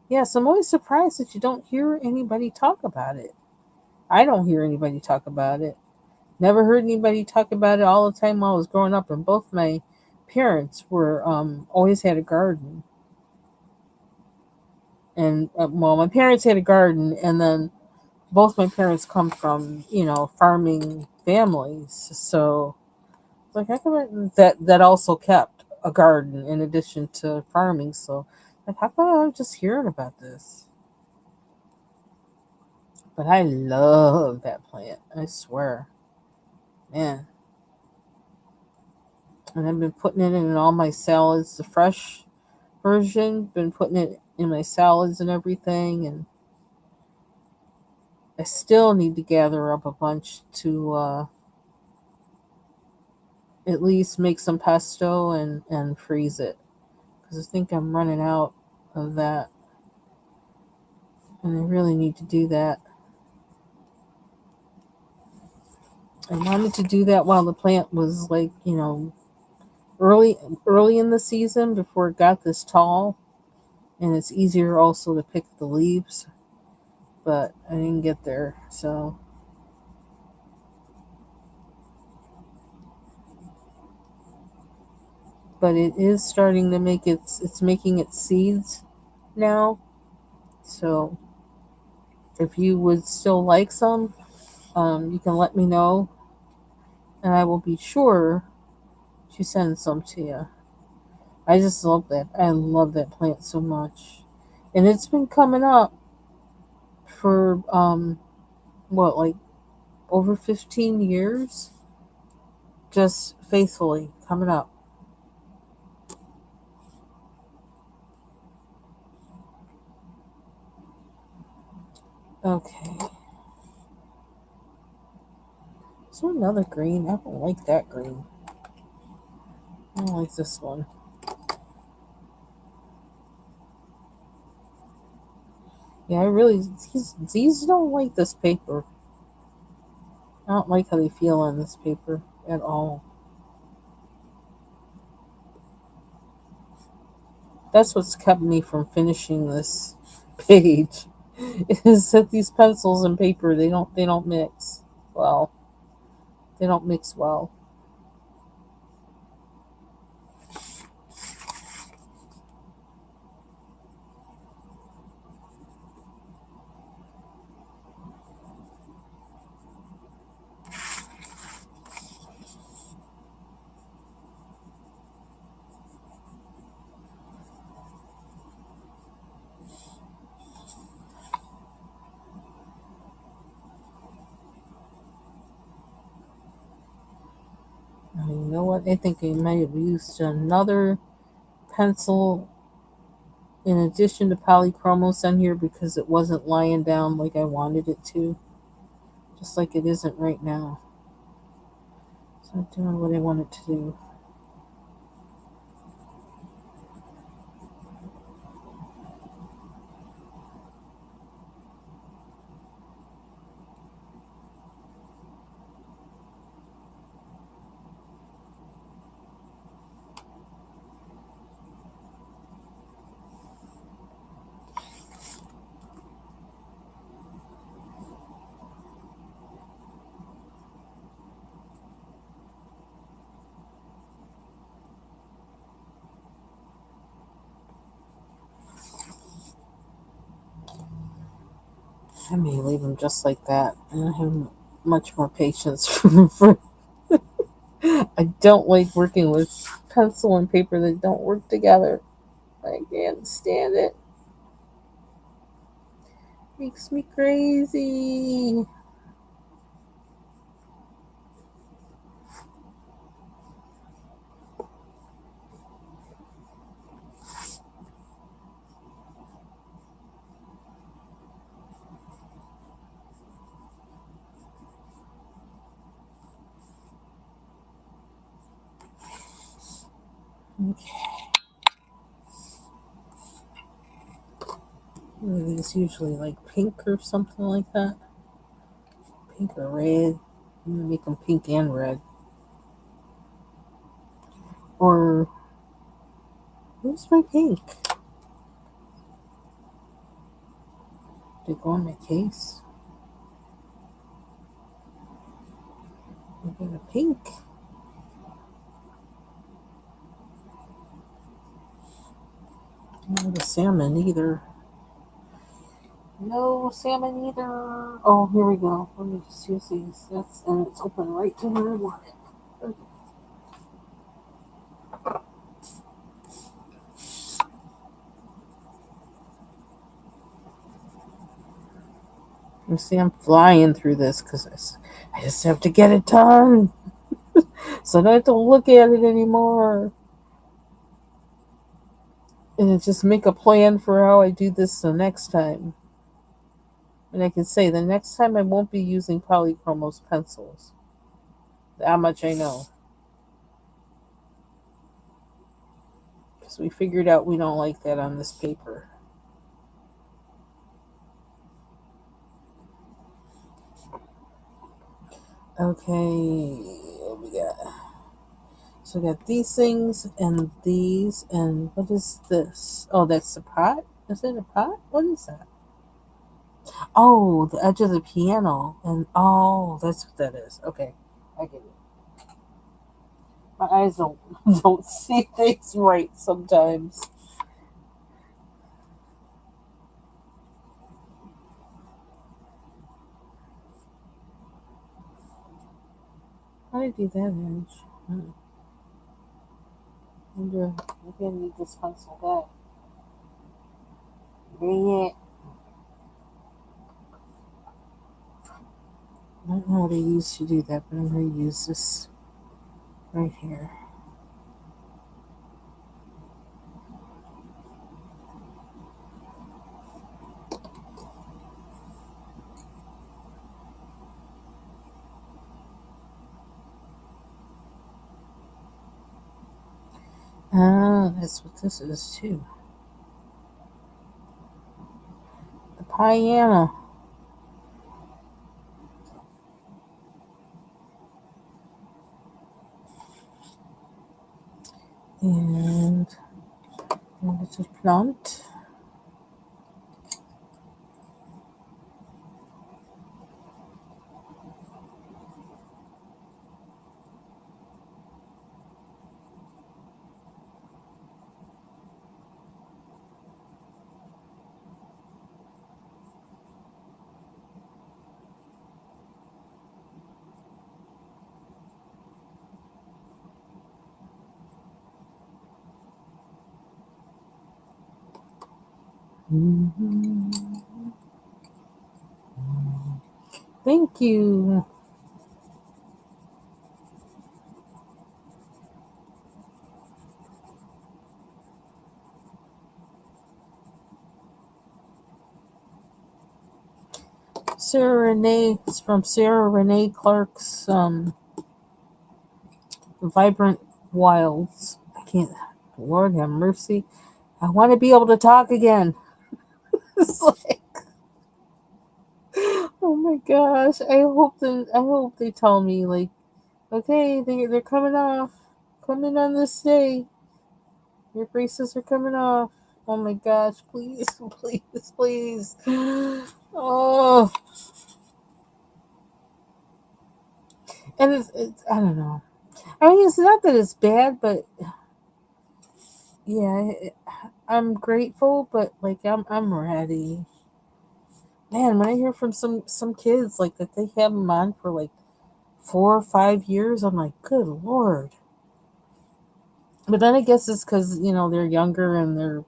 A: yeah, so I'm always surprised that you don't hear anybody talk about it. I don't hear anybody talk about it. Never heard anybody talk about it all the time while I was growing up, and both my parents were always had a garden, and well, my parents had a garden, and then both my parents come from farming families, so like how come that also kept a garden in addition to farming? So like how come I'm just hearing about this? But I love that plant. I swear, man. And I've been putting it in all my salads, the fresh version. Been putting it in my salads and everything, and I still need to gather up a bunch to at least make some pesto and freeze it because I think I'm running out of that, and I really need to do that. I wanted to do that while the plant was like early early in the season before it got this tall, and it's easier also to pick the leaves. But I didn't get there, so but it is starting to make it's making its seeds now. So if you would still like some, you can let me know, and I will be sure to send some to you. I just love that. I love that plant so much, and it's been coming up for what, like over 15 years, just faithfully coming up. Okay, is there another green? I don't like that green. I don't like this one. Yeah, I really these don't like this paper. I don't like how they feel on this paper at all. That's what's kept me from finishing this page. Is that these pencils and paper they don't mix well. They don't mix well. You know what? I think I might have used another pencil in addition to polychromos on here because it wasn't lying down like I wanted it to, just like it isn't right now. So I'm doing what I want it to do. I may leave them just like that. I don't have much more patience for. I don't like working with pencil and paper that don't work together. I can't stand it. Makes me crazy. Okay. These usually like pink or something like that. Pink or red. I'm gonna make them pink and red. Or where's my pink? Did it go on my case? I got a pink. Not a salmon either. No salmon either. Oh, here we go. Let me just use these. That's and it's open right to where I want it. Okay. You see, I'm flying through this because I just have to get it done, so I don't have to look at it anymore. And just make a plan for how I do this the next time. And I can say the next time I won't be using Polychromos pencils. That much I know. Because we figured out we don't like that on this paper. Okay, what we got? So we got these things and these and what is this? Oh, that's the pot? Is it a pot? What is that? Oh, the edge of the piano. And oh, that's what that is. Okay, I get it. My eyes don't don't see things right sometimes. How do I do that edge? Wonder, maybe I need this pencil back. Dang it. I don't know what I used to do that, but I'm going to use this right here. Ah, that's what this is too. The piano. And a little plant. Mm-hmm. Thank you. Sarah Renee, it's from Sarah Renee Clark's Vibrant Wilds. I can't, Lord have mercy. I want to be able to talk again. It's like, oh my gosh. I hope they tell me, like, okay, they're coming off. Coming on this day. Your braces are coming off. Oh my gosh, please, please, please. Oh, and it's I don't know. I mean, it's not that it's bad, but yeah, I'm grateful, but like I'm ready. man, when I hear from some kids like that they have them on for like 4 or 5 years, I'm like, good lord. But then I guess it's because they're younger and their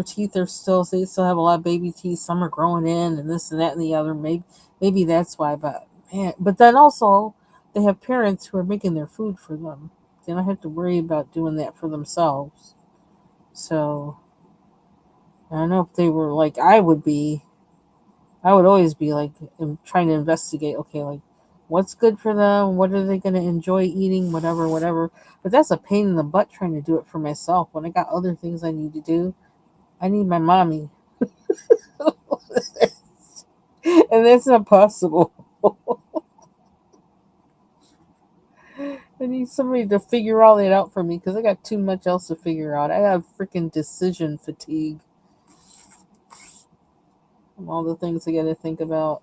A: teeth are still, they still have a lot of baby teeth. Some are growing in, and this and that and the other. Maybe that's why. But man, but then also they have parents who are making their food for them. They don't have to worry about doing that for themselves. So I don't know if they were like I would be. I would always be like trying to investigate. Okay, like what's good for them? What are they going to enjoy eating? Whatever, whatever. But that's a pain in the butt trying to do it for myself when I got other things I need to do. I need my mommy, and that's not possible. I need somebody to figure all that out for me because I got too much else to figure out. I have freaking decision fatigue from all the things I got to think about.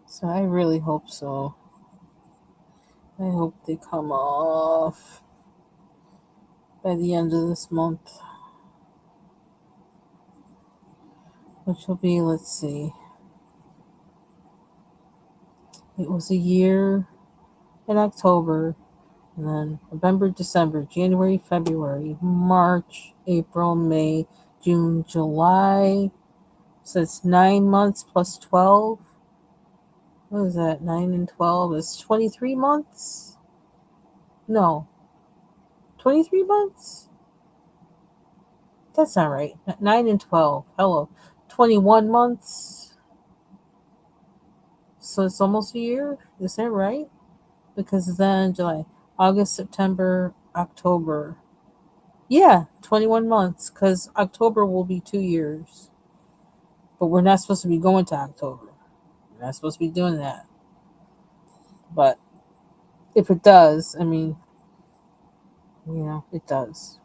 A: So I really hope so. I hope they come off by the end of this month, which will be, let's see, it was a year in October, and then November, December, January, February, March, April, May, June, July. So it's 9 months plus 12. What is that? 9 and 12 is 23 months? No, 23 months? That's not right. 9 and 12. Hello. 21 months. So it's almost a year? Is that right? Because then July, August, September, October. Yeah, 21 months because October will be 2 years. But we're not supposed to be going to October. We're not supposed to be doing that. But if it does, I mean, it does.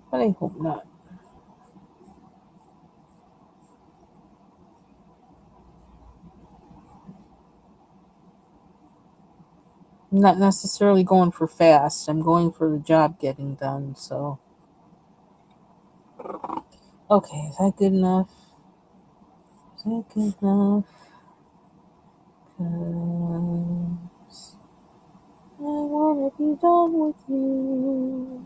A: But I hope not. I'm not necessarily going for fast. I'm going for the job getting done. So, okay, is that good enough? Is that good enough? 'Cause I wanna be done with you.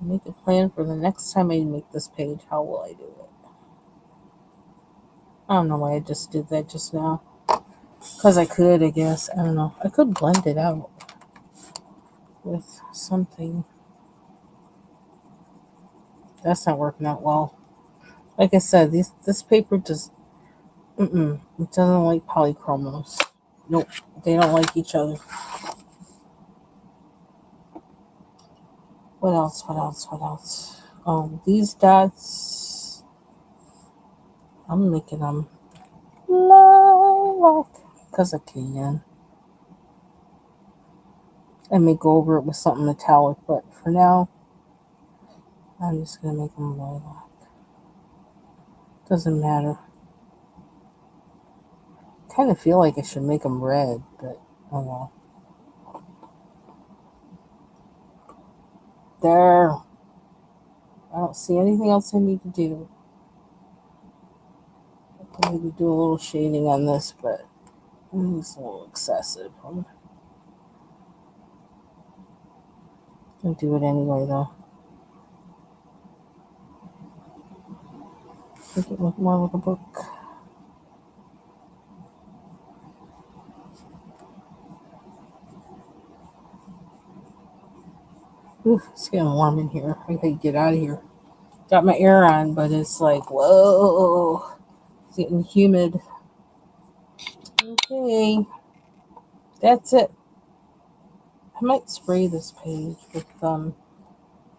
A: Make a plan for the next time I make this page. How will I do it? I don't know why I just did that just now. Because I could, I guess. I don't know. I could blend it out with something. That's not working out well. Like I said, this paper just, it doesn't like polychromos. Nope, they don't like each other. What else? What else? What else? These dots, I'm making them lilac because I can. I may go over it with something metallic, but for now, I'm just gonna make them lilac. Doesn't matter. Kind of feel like I should make them red, but oh well. There. I don't see anything else I need to do. I can maybe do a little shading on this, but it's a little excessive. I'm gonna do it anyway, though. Make it look more like a book. Ooh, it's getting warm in here. I gotta get out of here. Got my air on, but it's like, whoa. It's getting humid. Okay, that's it. I might spray this page with oh,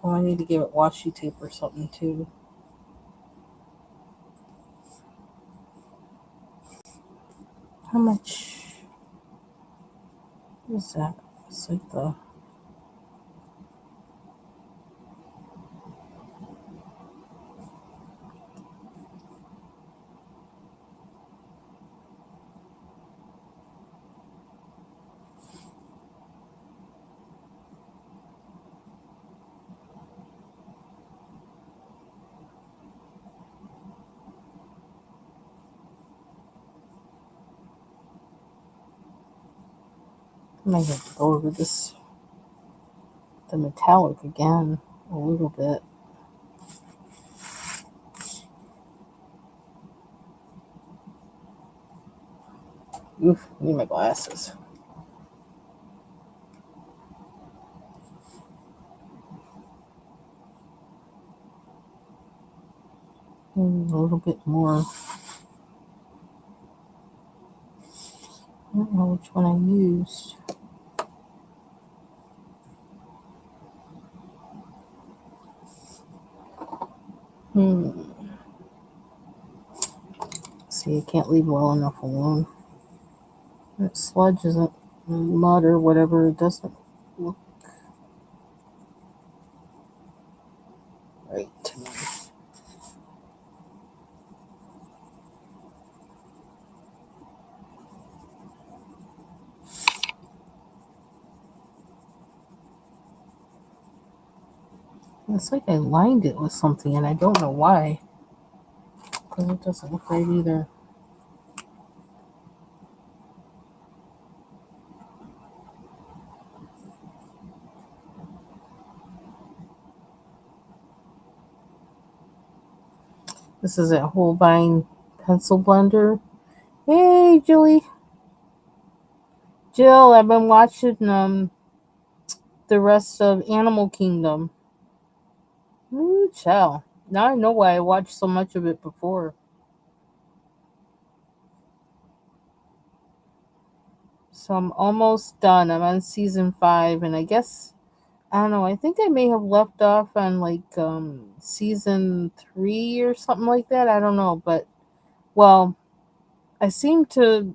A: I need to give it washi tape or something too. How much is that? It's like the I might have to go over the metallic again a little bit. Oof, I need my glasses. A little bit more. I don't know which one I used. See, I can't leave well enough alone. That sludge isn't mud or whatever. It doesn't look right to me. It's like I lined it with something and I don't know why. Because it doesn't look right either. This is a Holbein pencil blender. Hey, Julie. Jill, I've been watching the rest of Animal Kingdom. Ooh, child. Now I know why I watched so much of it before. So I'm almost done. I'm on season 5, and I guess I don't know. I think I may have left off on like season 3 or something like that. I don't know, but well, I seem to.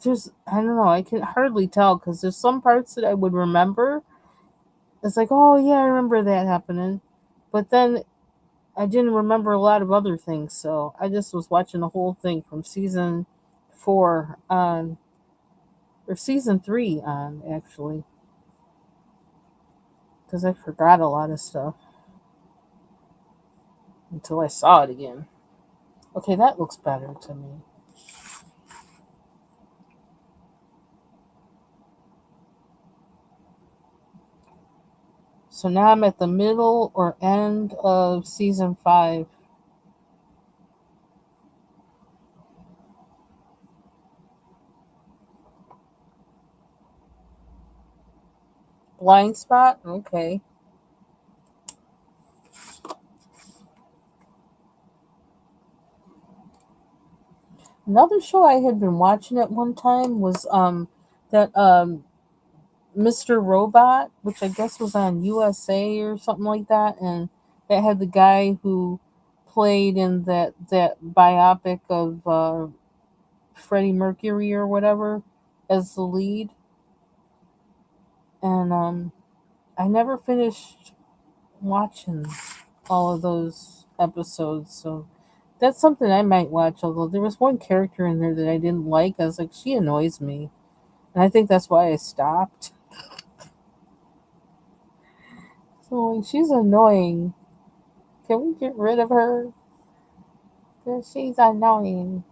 A: There's I don't know. I can hardly tell because there's some parts that I would remember. It's like, oh yeah, I remember that happening, but then I didn't remember a lot of other things. So I just was watching the whole thing from season 4 on, or season 3 on actually, because I forgot a lot of stuff until I saw it again. Okay, that looks better to me. So now I'm at the middle or end of season 5. Blind Spot? Okay. Another show I had been watching at one time was that Mr. Robot, which I guess was on USA or something like that, and that had the guy who played in that biopic of Freddie Mercury or whatever as the lead. And I never finished watching all of those episodes, so that's something I might watch. Although there was one character in there that I didn't like, I was like, she annoys me, and I think that's why I stopped. So like, she's annoying. Can we get rid of her? 'Cause she's annoying.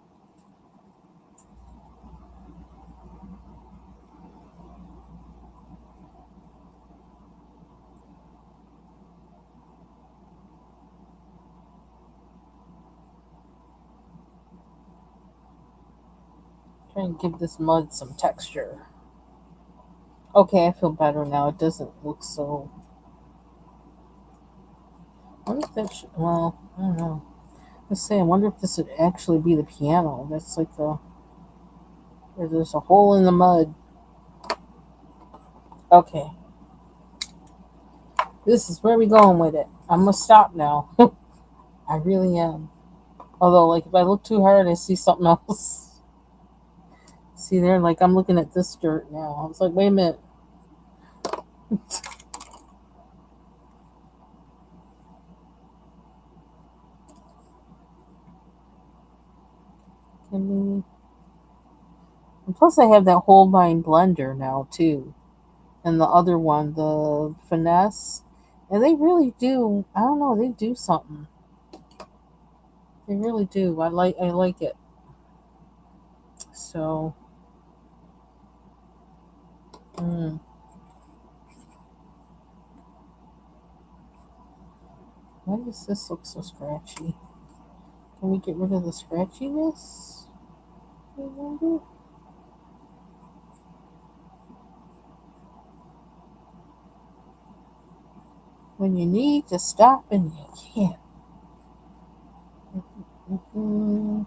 A: Try and give this mud some texture. Okay, I feel better now. It doesn't look so. I wonder if that should, well, I don't know. Let's say I wonder if this would actually be the piano. That's like where there's a hole in the mud. Okay, this is where we going with it. I'm gonna stop now. I really am. Although, like, if I look too hard, I see something else. See there, like I'm looking at this dirt now. I was like, wait a minute. Can we? And plus, I have that Holbein blender now too, and the other one, the finesse, and they really do. I don't know. They do something. They really do. I like it. So Mm. Why does this look so scratchy? Can we get rid of the scratchiness? I wonder. When you need to stop and you can't. Mm-mm.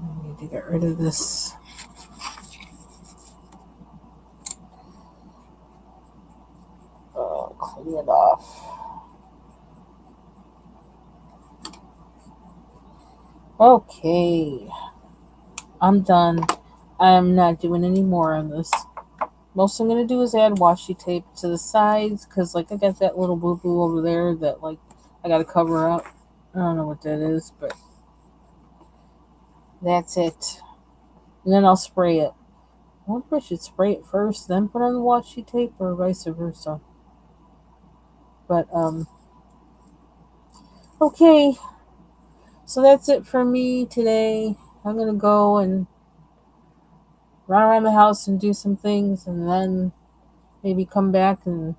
A: I need to get rid of this. Clean it off. Okay, I'm done. I'm not doing any more on this. Most I'm gonna do is add washi tape to the sides because, like, I got that little boo boo over there that, like, I gotta cover up. I don't know what that is, but that's it. And then I'll spray it. I wonder if I should spray it first, then put on the washi tape, or vice versa. But okay. So that's it for me today. I'm gonna go and run around the house and do some things, and then maybe come back and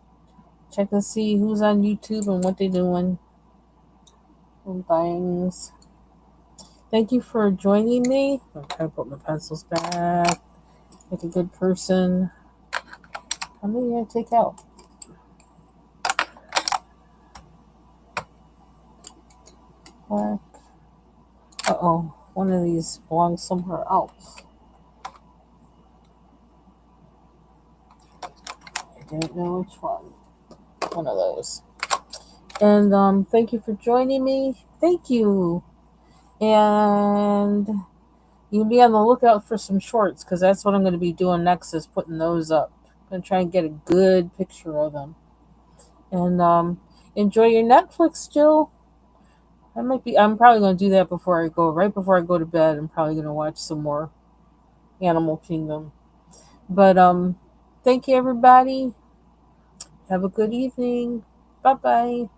A: check and see who's on YouTube and what they're doing and things. Thank you for joining me. I'm trying to put my pencils back. Like a good person. How many did I take out? Black. Uh-oh. One of these belongs somewhere else. I don't know which one. One of those. And thank you for joining me. Thank you. And you can be on the lookout for some shorts because that's what I'm going to be doing next is putting those up. I'm going to try and get a good picture of them. And enjoy your Netflix, Jill. I'm probably going to do that right before I go to bed. I'm probably going to watch some more Animal Kingdom. But thank you, everybody. Have a good evening. Bye bye.